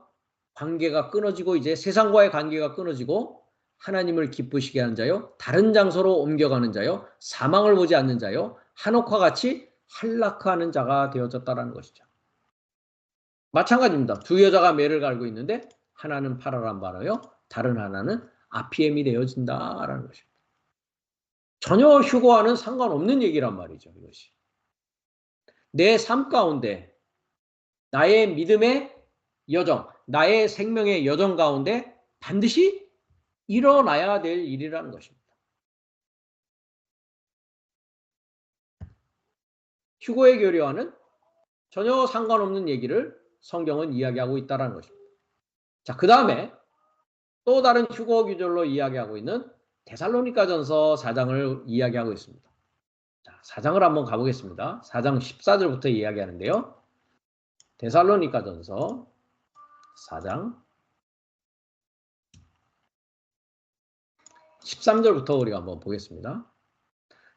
관계가 끊어지고 이제 세상과의 관계가 끊어지고 하나님을 기쁘시게 하는 자요. 다른 장소로 옮겨가는 자요. 사망을 보지 않는 자요. 한옥과 같이 한락하는 자가 되어졌다는 것이죠. 마찬가지입니다. 두 여자가 매를 갈고 있는데 하나는 파랄람바노요. 다른 하나는 아피엠이 되어진다라는 것입니다. 전혀 휴거와는 상관없는 얘기란 말이죠. 이것이. 내 삶 가운데 나의 믿음의 여정, 나의 생명의 여정 가운데 반드시 일어나야 될 일이라는 것입니다. 휴거의 교류와는 전혀 상관없는 얘기를 성경은 이야기하고 있다는 것입니다. 자, 그 다음에 또 다른 휴거 규절로 이야기하고 있는 데살로니가전서 4장을 이야기하고 있습니다. 자, 4장을 한번 가보겠습니다. 4장 14절부터 이야기하는데요. 데살로니가전서 4장 13절부터 우리가 한번 보겠습니다.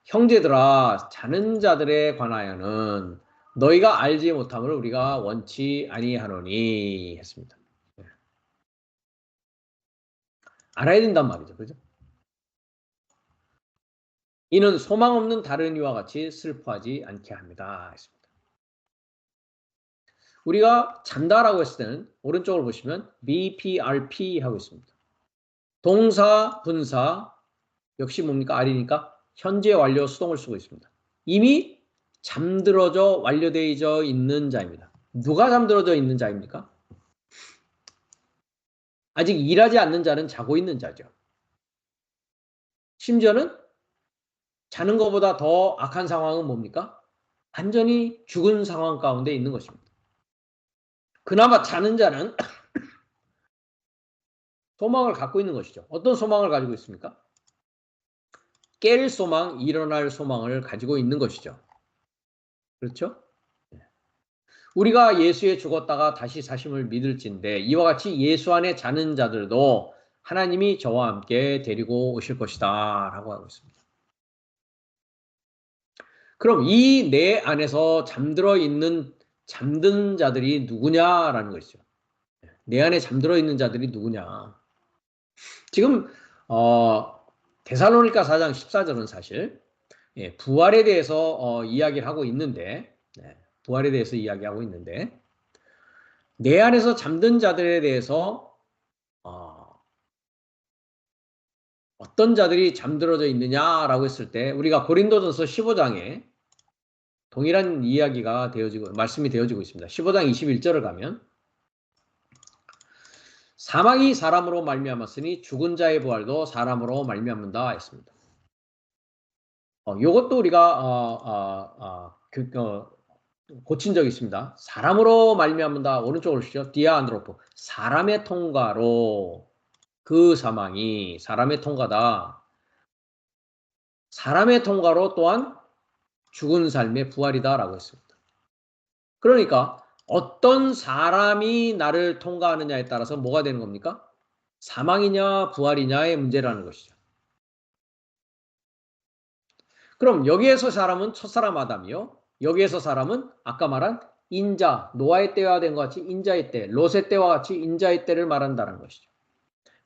형제들아 자는 자들에 관하여는 너희가 알지 못함을 우리가 원치 아니하노니 했습니다. 알아야 된단 말이죠. 그죠? 이는 소망 없는 다른 이와 같이 슬퍼하지 않게 합니다. 했습니다. 우리가 잔다라고 했을 때는 오른쪽을 보시면 BPRP 하고 있습니다. 동사, 분사 역시 뭡니까? R이니까 현재 완료 수동을 쓰고 있습니다. 이미 잠들어져 완료되어 있는 자입니다. 누가 잠들어져 있는 자입니까? 아직 일하지 않는 자는 자고 있는 자죠. 심지어는 자는 것보다 더 악한 상황은 뭡니까? 완전히 죽은 상황 가운데 있는 것입니다. 그나마 자는 자는 소망을 갖고 있는 것이죠. 어떤 소망을 가지고 있습니까? 깰 소망, 일어날 소망을 가지고 있는 것이죠. 그렇죠? 우리가 예수에 죽었다가 다시 사심을 믿을진데 이와 같이 예수 안에 자는 자들도 하나님이 저와 함께 데리고 오실 것이다 라고 하고 있습니다. 그럼 이 내 안에서 잠든 자들이 누구냐라는 것이죠. 내 안에 잠들어 있는 자들이 누구냐. 지금 데살로니가 4장 14절은 사실 부활에 대해서 이야기를 하고 있는데 부활에 대해서 이야기하고 있는데 내 안에서 잠든 자들에 대해서 어떤 자들이 잠들어져 있느냐라고 했을 때 우리가 고린도전서 15장에 동일한 이야기가 말씀이 되어지고 있습니다. 15장 21절을 가면 사망이 사람으로 말미암았으니 죽은 자의 부활도 사람으로 말미암는다 했습니다. 요것도 우리가 고친 적이 있습니다. 사람으로 말미암는다. 오른쪽으로 보시죠. 디아안드로프. 사람의 통과로 그 사망이 사람의 통과다. 사람의 통과로 또한 죽은 삶의 부활이다라고 했습니다. 그러니까 어떤 사람이 나를 통과하느냐에 따라서 뭐가 되는 겁니까? 사망이냐 부활이냐의 문제라는 것이죠. 그럼 여기에서 사람은 첫사람 아담이요. 여기에서 사람은 아까 말한 인자, 노아의 때와 된 것 같이 인자의 때, 롯의 때와 같이 인자의 때를 말한다는 것이죠.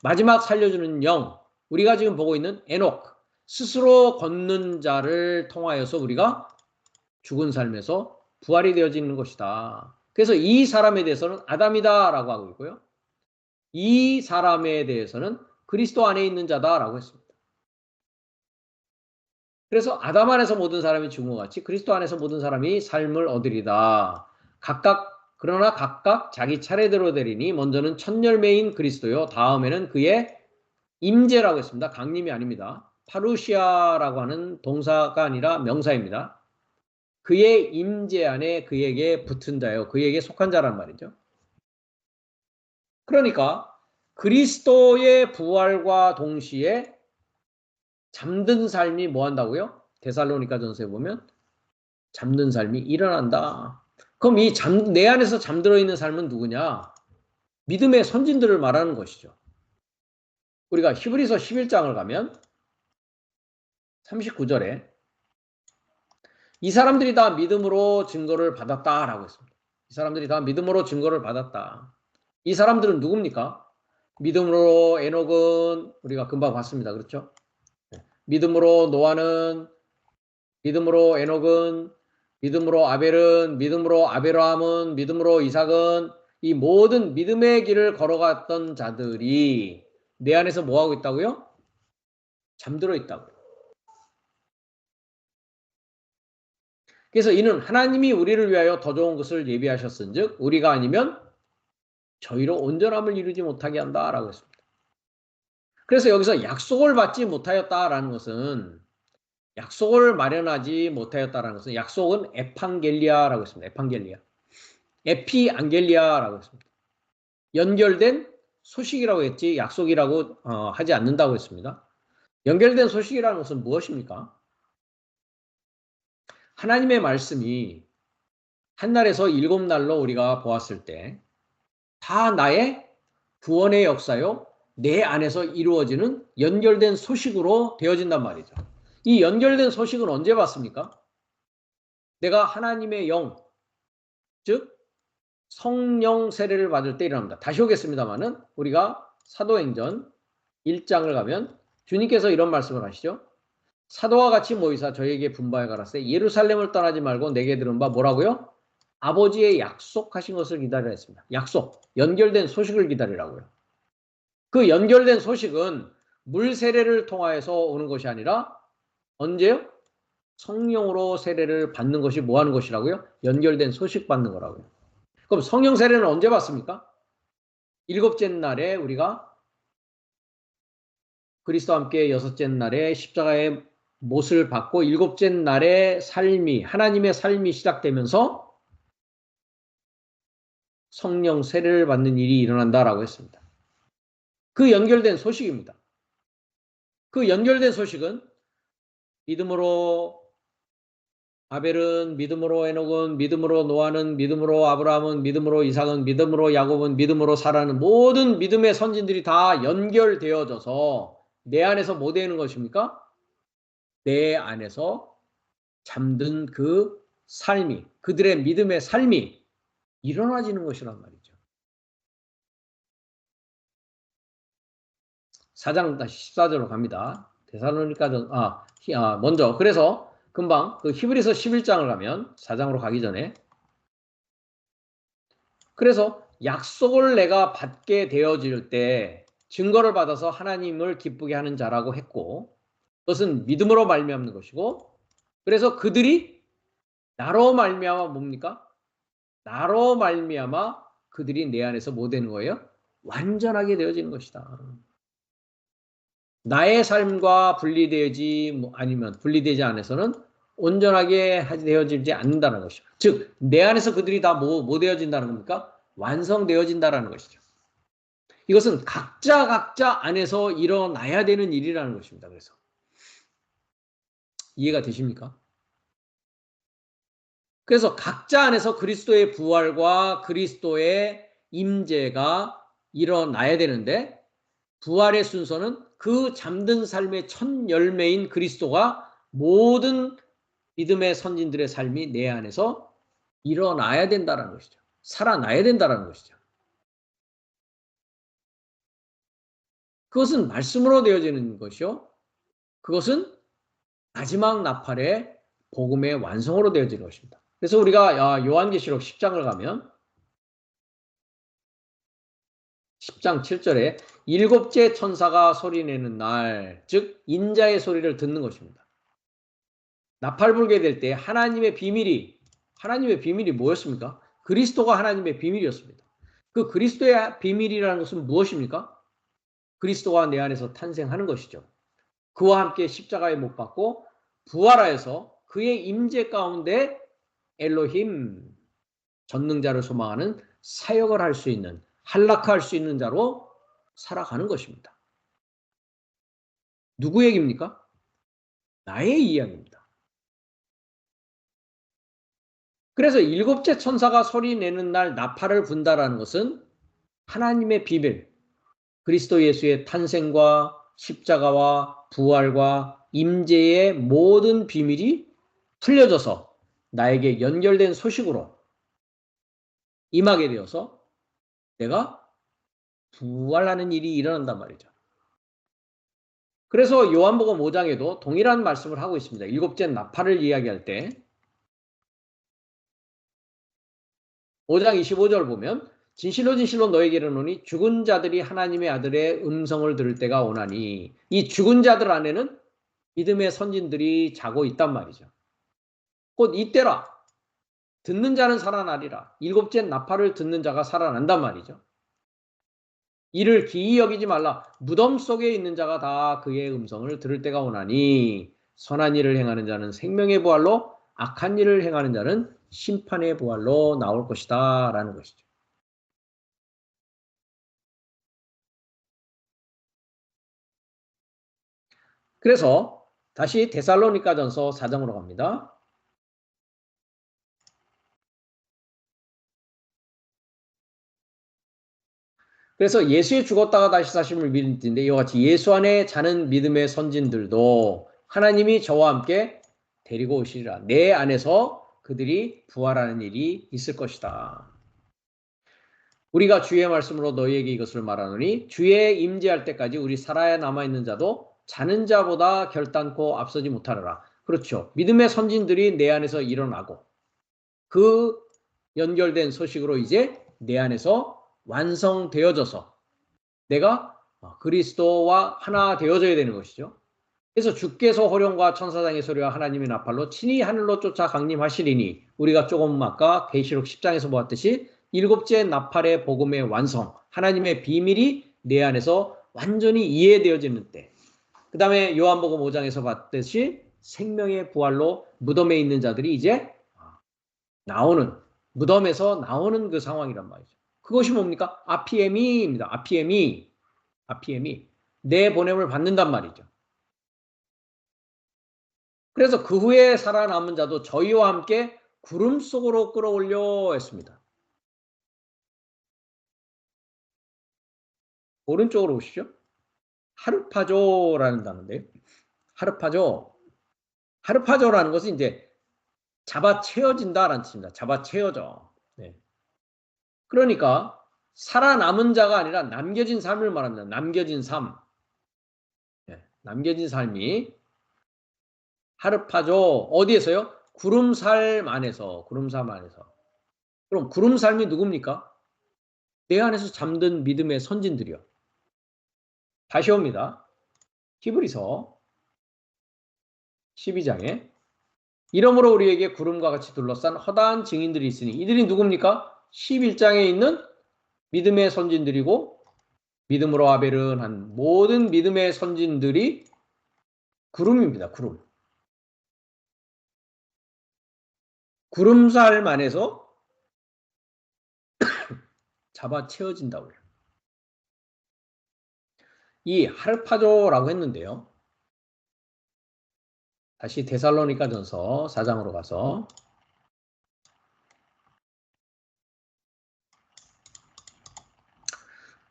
마지막 살려주는 영, 우리가 지금 보고 있는 에녹, 스스로 걷는 자를 통하여서 우리가 죽은 삶에서 부활이 되어지는 것이다. 그래서 이 사람에 대해서는 아담이다라고 하고 있고요. 이 사람에 대해서는 그리스도 안에 있는 자다라고 했습니다. 그래서 아담 안에서 모든 사람이 죽은 것 같이 그리스도 안에서 모든 사람이 삶을 얻으리다. 그러나 각각 자기 차례대로 되리니 먼저는 첫 열매인 그리스도요. 다음에는 그의 임재라고 했습니다. 강림이 아닙니다. 파루시아라고 하는 동사가 아니라 명사입니다. 그의 임재 안에 그에게 붙은 자요. 그에게 속한 자란 말이죠. 그러니까 그리스도의 부활과 동시에 잠든 삶이 뭐 한다고요? 데살로니가전서에 보면 잠든 삶이 일어난다. 그럼 내 안에서 잠들어 있는 삶은 누구냐? 믿음의 선진들을 말하는 것이죠. 우리가 히브리서 11장을 가면 39절에 이 사람들이 다 믿음으로 증거를 받았다라고 했습니다. 이 사람들이 다 믿음으로 증거를 받았다. 이 사람들은 누굽니까? 믿음으로 에녹은 우리가 금방 봤습니다. 그렇죠? 믿음으로 노아는, 믿음으로 에녹은, 믿음으로 아벨은, 믿음으로 아브라함은, 믿음으로 이삭은 이 모든 믿음의 길을 걸어갔던 자들이 내 안에서 뭐하고 있다고요? 잠들어 있다고요. 그래서 이는 하나님이 우리를 위하여 더 좋은 것을 예비하셨은즉 우리가 아니면 저희로 온전함을 이루지 못하게 한다라고 했습니다. 그래서 여기서 약속을 받지 못하였다라는 것은 약속을 마련하지 못하였다라는 것은 약속은 에판겔리아라고 했습니다. 에판겔리아. 에피안겔리아라고 했습니다. 연결된 소식이라고 했지 약속이라고 하지 않는다고 했습니다. 연결된 소식이라는 것은 무엇입니까? 하나님의 말씀이 한 날에서 7날로 우리가 보았을 때 다 나의 구원의 역사요. 내 안에서 이루어지는 연결된 소식으로 되어진단 말이죠. 이 연결된 소식은 언제 받습니까? 내가 하나님의 영, 즉 성령 세례를 받을 때 일어납니다. 다시 오겠습니다만은 우리가 사도행전 1장을 가면 주님께서 이런 말씀을 하시죠. 사도와 같이 모이사 저에게 분바에 가라세 예루살렘을 떠나지 말고 내게 들은 바 뭐라고요? 아버지의 약속하신 것을 기다리라 했습니다. 약속, 연결된 소식을 기다리라고요. 그 연결된 소식은 물 세례를 통하여서 오는 것이 아니라 언제요? 성령으로 세례를 받는 것이 뭐 하는 것이라고요? 연결된 소식 받는 거라고요. 그럼 성령 세례는 언제 받습니까? 7째 날에 우리가 그리스도와 함께 6째 날에 십자가의 못을 받고 7째 날에 삶이 하나님의 삶이 시작되면서 성령 세례를 받는 일이 일어난다라고 했습니다. 그 연결된 소식입니다. 그 연결된 소식은 믿음으로 아벨은, 믿음으로 에녹은, 믿음으로 노아는, 믿음으로 아브라함은, 믿음으로 이삭은, 믿음으로 야곱은, 믿음으로 사라는 모든 믿음의 선진들이 다 연결되어져서 내 안에서 뭐 되는 것입니까? 내 안에서 잠든 그 삶이, 그들의 믿음의 삶이 일어나지는 것이란 말이죠. 4장 다시 14절로 갑니다. 데살로니가전 먼저 그래서 금방 그 히브리서 11장을 가면 4장으로 가기 전에 그래서 약속을 내가 받게 되어질 때 증거를 받아서 하나님을 기쁘게 하는 자라고 했고 그것은 믿음으로 말미암는 것이고 그래서 그들이 나로 말미암아 뭡니까? 나로 말미암아 그들이 내 안에서 뭐 되는 거예요? 완전하게 되어지는 것이다. 나의 삶과 분리되지 아니면 분리되지 않아서는 온전하게 되어지지 않는다는 것이죠. 즉, 내 안에서 그들이 다 뭐 되어진다는 겁니까? 완성되어진다는 것이죠. 이것은 각자 안에서 일어나야 되는 일이라는 것입니다. 그래서 이해가 되십니까? 그래서 각자 안에서 그리스도의 부활과 그리스도의 임재가 일어나야 되는데 부활의 순서는 그 잠든 삶의 첫 열매인 그리스도가 모든 믿음의 선진들의 삶이 내 안에서 일어나야 된다는 것이죠. 살아나야 된다는 것이죠. 그것은 말씀으로 되어지는 것이요. 그것은 마지막 나팔의 복음의 완성으로 되어지는 것입니다. 그래서 우리가 요한계시록 10장을 가면 10장 7절에 일곱째 천사가 소리내는 날, 즉 인자의 소리를 듣는 것입니다. 나팔 불게 될 때 하나님의 비밀이 뭐였습니까? 그리스도가 하나님의 비밀이었습니다. 그 그리스도의 비밀이라는 것은 무엇입니까? 그리스도가 내 안에서 탄생하는 것이죠. 그와 함께 십자가에 못 박고 부활하여서 그의 임재 가운데 엘로힘, 전능자를 소망하는 사역을 할 수 있는, 한락할 수 있는 자로 살아가는 것입니다. 누구 얘기입니까? 나의 이야기입니다. 그래서 일곱째 천사가 소리 내는 날 나팔을 분다라는 것은 하나님의 비밀, 그리스도 예수의 탄생과 십자가와 부활과 임재의 모든 비밀이 풀려져서 나에게 연결된 소식으로 임하게 되어서 내가 부활하는 일이 일어난단 말이죠. 그래서 요한복음 5장에도 동일한 말씀을 하고 있습니다. 일곱째 나팔을 이야기할 때 5장 25절 보면 진실로 너에게 이르노니 죽은 자들이 하나님의 아들의 음성을 들을 때가 오나니, 이 죽은 자들 안에는 믿음의 선진들이 자고 있단 말이죠. 곧 이때라. 듣는 자는 살아나리라. 일곱째 나팔을 듣는 자가 살아난단 말이죠. 이를 기이 여기지 말라. 무덤 속에 있는 자가 다 그의 음성을 들을 때가 오나니 선한 일을 행하는 자는 생명의 부활로, 악한 일을 행하는 자는 심판의 부활로 나올 것이다 라는 것이죠. 그래서 다시 데살로니가전서 4장으로 갑니다. 그래서 예수의 죽었다가 다시 사심을 믿는 띠인데 이와 같이 예수 안에 자는 믿음의 선진들도 하나님이 저와 함께 데리고 오시리라. 내 안에서 그들이 부활하는 일이 있을 것이다. 우리가 주의 말씀으로 너희에게 이것을 말하노니 주의 임재할 때까지 우리 살아야 남아있는 자도 자는 자보다 결단코 앞서지 못하리라. 그렇죠. 믿음의 선진들이 내 안에서 일어나고 그 연결된 소식으로 이제 내 안에서 완성되어져서 내가 그리스도와 하나 되어져야 되는 것이죠. 그래서 주께서 호령과 천사장의 소리와 하나님의 나팔로 친히 하늘로 쫓아 강림하시리니, 우리가 조금 아까 계시록 10장에서 보았듯이 일곱째 나팔의 복음의 완성, 하나님의 비밀이 내 안에서 완전히 이해되어지는 때, 그 다음에 요한복음 5장에서 봤듯이 생명의 부활로 무덤에 있는 자들이 이제 나오는, 무덤에서 나오는 그 상황이란 말이죠. 그것이 뭡니까? 아피에미입니다. 아피에미. 내 보냄을 받는단 말이죠. 그래서 그 후에 살아남은 자도 저희와 함께 구름 속으로 끌어올려 했습니다. 오른쪽으로 오시죠. 하르파조라는 단어인데요. 하르파조라는 것은 이제 잡아채워진다라는 뜻입니다. 잡아채워져. 네. 그러니까 살아남은 자가 아니라 남겨진 삶을 말합니다. 남겨진 삶. 네. 남겨진 삶이 하르파조 어디에서요? 구름삶 안에서. 그럼 구름삶이 누굽니까? 내 안에서 잠든 믿음의 선진들이요. 다시 옵니다. 히브리서 12장에 이러므로 우리에게 구름과 같이 둘러싼 허다한 증인들이 있으니, 이들이 누굽니까? 11장에 있는 믿음의 선진들이고 믿음으로 아벨은 한 모든 믿음의 선진들이 구름입니다. 구름. 구름살 안에서 잡아 채워진다고요. 이 할파조라고 했는데요. 다시 데살로니가전서 4장으로 가서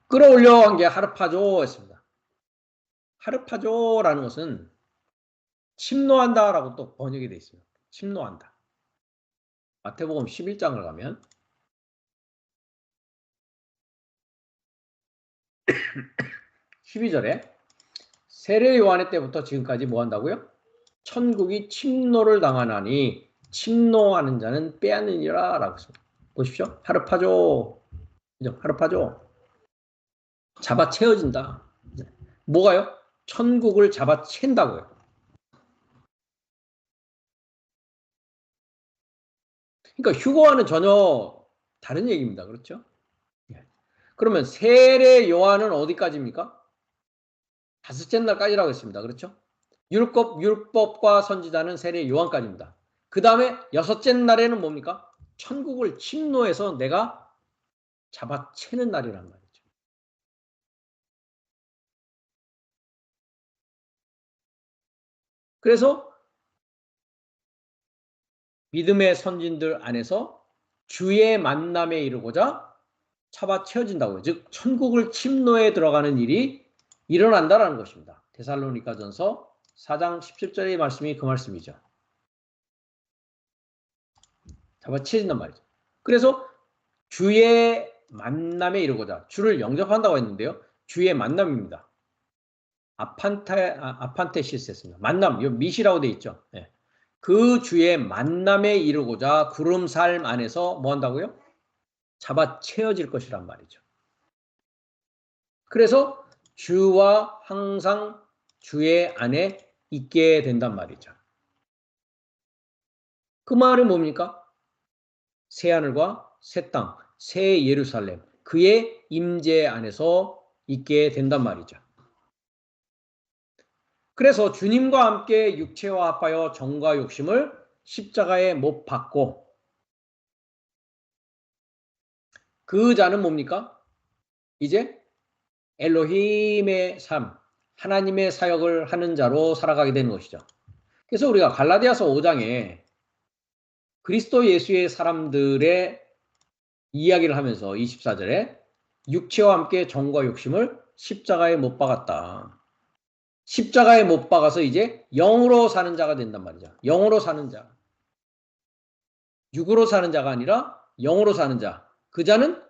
끌어올려 한 게 하르파조였습니다. 하르파조라는 것은 침노한다라고 또 번역이 되어 있습니다. 침노한다. 마태복음 11장을 가면 12절에 세례 요한의 때부터 지금까지 뭐 한다고요? 천국이 침노를 당하나니 침노하는 자는 빼앗느니라 라고 했습니다. 보십시오. 하르파조. 그죠? 하르파조. 잡아 채워진다. 뭐가요? 천국을 잡아 챈다고요. 그러니까 휴거와는 전혀 다른 얘기입니다. 그렇죠? 그러면 세례 요한은 어디까지입니까? 다섯째 날까지라고 했습니다. 그렇죠? 율법과 선지자는 세례 요한까지입니다. 그 다음에 여섯째 날에는 뭡니까? 천국을 침노해서 내가 잡아채는 날이란 말이죠. 그래서 믿음의 선진들 안에서 주의 만남에 이르고자 잡아채워진다고요. 즉 천국을 침노에 들어가는 일이 일어난다라는 것입니다. 데살로니가전서 4장 17절의 말씀이 그 말씀이죠. 잡아채진단 말이죠. 그래서 주의 만남에 이르고자 주를 영접한다고 했는데요. 주의 만남입니다. 아판테시스였습니다. 만남, 요 미시라고 되어 있죠. 네. 그 주의 만남에 이르고자 구름살 안에서 뭐 한다고요? 잡아 채워질 것이란 말이죠. 그래서 주와 항상 주의 안에 있게 된단 말이죠. 그 말은 뭡니까? 새하늘과 새 땅, 새 예루살렘, 그의 임재 안에서 있게 된단 말이죠. 그래서 주님과 함께 육체와 합하여 정과 욕심을 십자가에 못 박고 그 자는 뭡니까? 이제 엘로힘의 삶, 하나님의 사역을 하는 자로 살아가게 되는 것이죠. 그래서 우리가 갈라디아서 5장에 그리스도 예수의 사람들의 이야기를 하면서 24절에 육체와 함께 정과 욕심을 십자가에 못 박았다. 십자가에 못 박아서 이제 영으로 사는 자가 된단 말이죠. 영으로 사는 자. 육으로 사는 자가 아니라 영으로 사는 자. 그 자는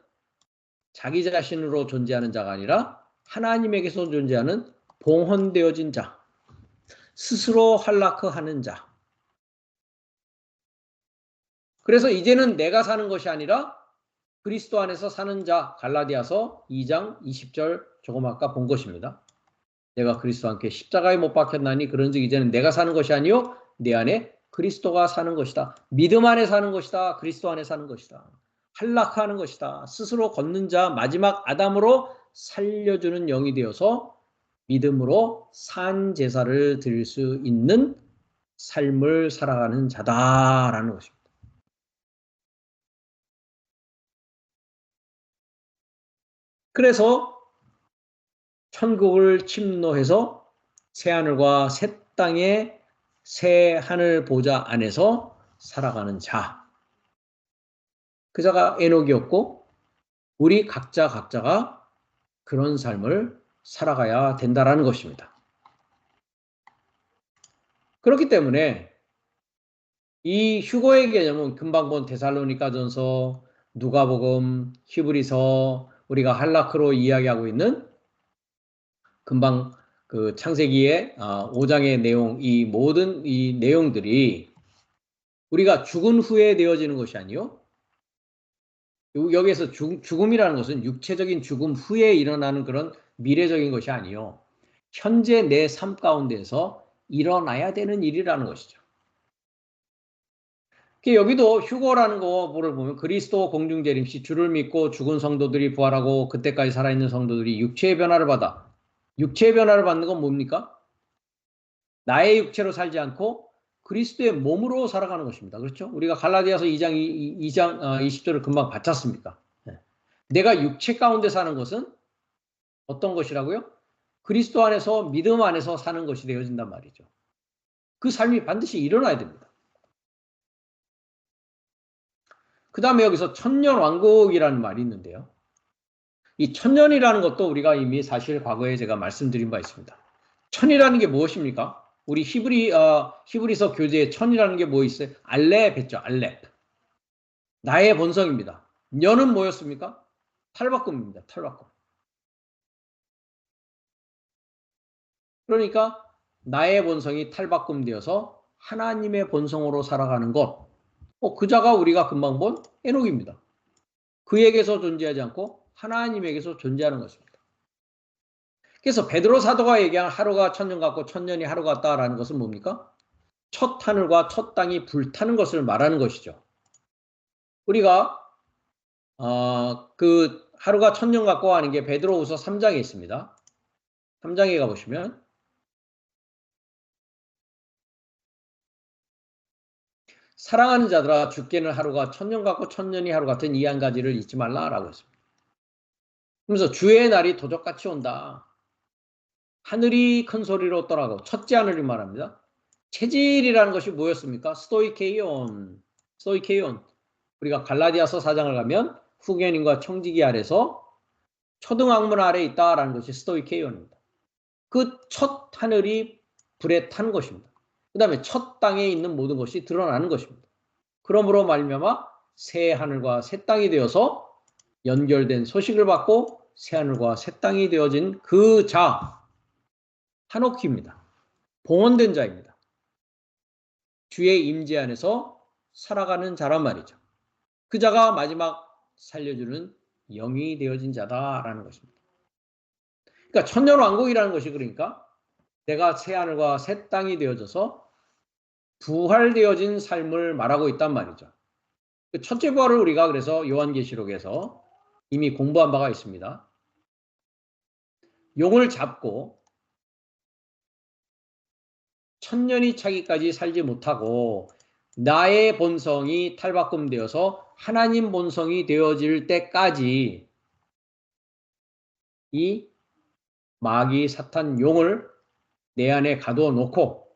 자기 자신으로 존재하는 자가 아니라 하나님에게서 존재하는 봉헌되어진 자. 스스로 할라크하는 자. 그래서 이제는 내가 사는 것이 아니라 그리스도 안에서 사는 자. 갈라디아서 2장 20절 조금 아까 본 것입니다. 내가 그리스도와 함께 십자가에 못 박혔나니 그런즉 이제는 내가 사는 것이 아니요 내 안에 그리스도가 사는 것이다. 믿음 안에 사는 것이다. 그리스도 안에 사는 것이다. 할락하는 것이다. 스스로 걷는 자 마지막 아담으로 살려주는 영이 되어서 믿음으로 산 제사를 드릴 수 있는 삶을 살아가는 자다라는 것입니다. 그래서 천국을 침노해서 새하늘과 새 땅의 새 하늘 보좌 안에서 살아가는 자. 그 자가 에녹이었고 우리 각자가 그런 삶을 살아가야 된다라는 것입니다. 그렇기 때문에 이 휴거의 개념은 금방 본 데살로니가전서, 누가복음, 히브리서, 우리가 할라크로 이야기하고 있는 금방 그 창세기의 5장의 내용, 이 모든 이 내용들이 우리가 죽은 후에 되어지는 것이 아니요. 여기에서 죽음이라는 것은 육체적인 죽음 후에 일어나는 그런 미래적인 것이 아니요. 현재 내 삶 가운데서 일어나야 되는 일이라는 것이죠. 여기도 휴거라는 거를 보면 그리스도 공중재림시 주를 믿고 죽은 성도들이 부활하고 그때까지 살아있는 성도들이 육체의 변화를 받아. 육체의 변화를 받는 건 뭡니까? 나의 육체로 살지 않고 그리스도의 몸으로 살아가는 것입니다. 그렇죠? 우리가 갈라디아서 2장 20절을 금방 받쳤습니까? 네. 내가 육체 가운데 사는 것은 어떤 것이라고요? 그리스도 안에서 믿음 안에서 사는 것이 되어진단 말이죠. 그 삶이 반드시 일어나야 됩니다. 그 다음에 여기서 천년왕국이라는 말이 있는데요. 이 천년이라는 것도 우리가 이미 사실 과거에 제가 말씀드린 바 있습니다. 천이라는 게 무엇입니까? 우리 히브리서 교재에 천이라는 게 뭐 있어요? 알렙 했죠. 알렙. 나의 본성입니다. 년은 뭐였습니까? 탈바꿈입니다. 탈바꿈. 그러니까 나의 본성이 탈바꿈되어서 하나님의 본성으로 살아가는 것. 그자가 우리가 금방 본 에녹입니다. 그에게서 존재하지 않고 하나님에게서 존재하는 것입니다. 그래서 베드로 사도가 얘기한 하루가 천년 같고 천년이 하루 같다라는 것은 뭡니까? 첫 하늘과 첫 땅이 불타는 것을 말하는 것이죠. 우리가 그 하루가 천년 같고 하는 게 베드로후서 3장에 있습니다. 3장에 가보시면 사랑하는 자들아 죽게는 하루가 천년 같고 천년이 하루 같은 이 한 가지를 잊지 말라라고 했습니다. 그러면서 주의 날이 도적같이 온다. 하늘이 큰 소리로 떠나고 첫째 하늘이 말합니다. 체질이라는 것이 뭐였습니까? 스토이케이온. 우리가 갈라디아서 4장을 가면 후견인과 청지기 아래서 초등학문 아래에 있다라는 것이 스토이케이온입니다. 그 첫 하늘이 불에 탄 것입니다. 그 다음에 첫 땅에 있는 모든 것이 드러나는 것입니다. 그러므로 말미암아 새 하늘과 새 땅이 되어서 연결된 소식을 받고 새 하늘과 새 땅이 되어진 그 자, 하노키입니다. 봉헌된 자입니다. 주의 임재 안에서 살아가는 자란 말이죠. 그 자가 마지막 살려주는 영이 되어진 자다라는 것입니다. 그러니까 천년왕국이라는 것이 그러니까 내가 새 하늘과 새 땅이 되어져서 부활되어진 삶을 말하고 있단 말이죠. 첫째 부활을 우리가 그래서 요한계시록에서 이미 공부한 바가 있습니다. 용을 잡고 천년이 차기까지 살지 못하고 나의 본성이 탈바꿈되어서 하나님 본성이 되어질 때까지 이 마귀 사탄 용을 내 안에 가둬놓고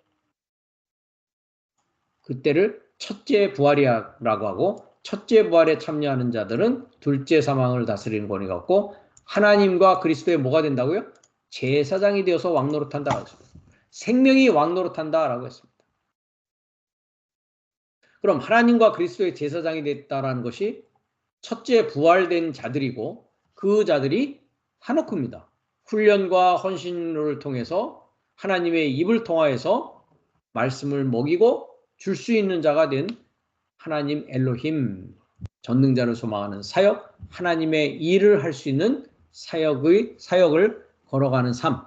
그때를 첫째 부활이라고 하고 첫째 부활에 참여하는 자들은 둘째 사망을 다스리는 권위가 없고 하나님과 그리스도의 뭐가 된다고요? 제사장이 되어서 왕노릇한다라고 했습니다. 생명이 왕노릇한다라고 했습니다. 그럼 하나님과 그리스도의 제사장이 됐다라는 것이 첫째 부활된 자들이고 그 자들이 하노크입니다. 훈련과 헌신을 통해서 하나님의 입을 통하여서 말씀을 먹이고 줄 수 있는 자가 된 하나님 엘로힘, 전능자를 소망하는 사역, 하나님의 일을 할 수 있는 사역을 걸어가는 삶,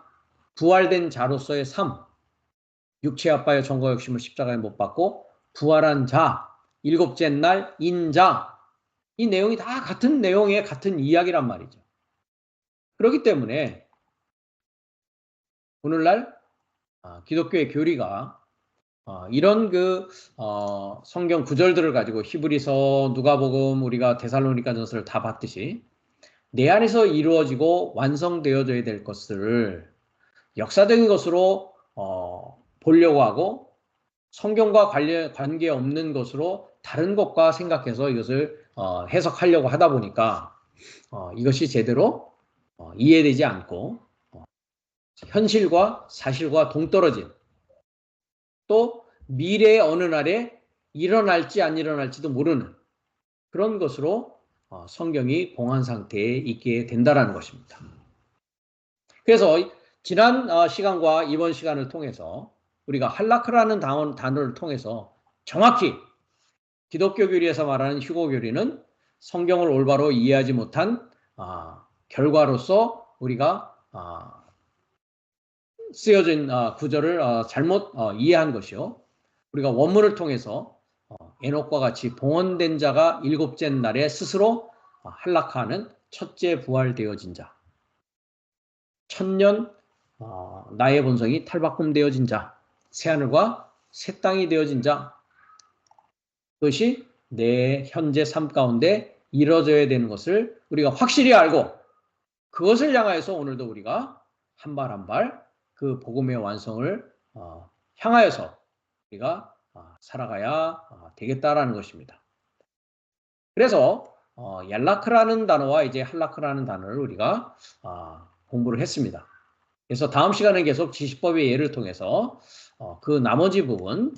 부활된 자로서의 삶, 육체 아빠의 전과 욕심을 십자가에 못 박고 부활한 자, 일곱째 날 인자, 이 내용이 다 같은 내용의 같은 이야기란 말이죠. 그렇기 때문에 오늘날 기독교의 교리가 이런 성경 구절들을 가지고 히브리서, 누가복음, 우리가 데살로니가전서를 다 봤듯이 내 안에서 이루어지고 완성되어져야 될 것을 역사적인 것으로 보려고 하고 성경과 관계없는 것으로 다른 것과 생각해서 이것을 해석하려고 하다 보니까 이것이 제대로 이해되지 않고 현실과 사실과 동떨어진 또 미래의 어느 날에 일어날지 안 일어날지도 모르는 그런 것으로 성경이 봉한 상태에 있게 된다는 것입니다. 그래서 지난 시간과 이번 시간을 통해서 우리가 할라크라는 단어를 통해서 정확히 기독교 교리에서 말하는 휴거 교리는 성경을 올바로 이해하지 못한 결과로서 우리가 쓰여진 구절을 잘못 이해한 것이요. 우리가 원문을 통해서 에녹과 같이 봉헌된 자가 일곱째 날에 스스로 한락하는 첫째 부활되어진 자, 천년 나의 본성이 탈바꿈되어진 자, 새하늘과 새 땅이 되어진 자, 그것이 내 현재 삶 가운데 이루어져야 되는 것을 우리가 확실히 알고 그것을 향하여서 오늘도 우리가 한 발 한 발 그 복음의 완성을 향하여서 우리가 살아가야 되겠다라는 것입니다. 그래서 얄라크라는 단어와 이제 할라크라는 단어를 우리가 공부를 했습니다. 그래서 다음 시간에 계속 지시법의 예를 통해서 그 나머지 부분을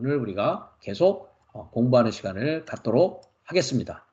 우리가 계속 공부하는 시간을 갖도록 하겠습니다.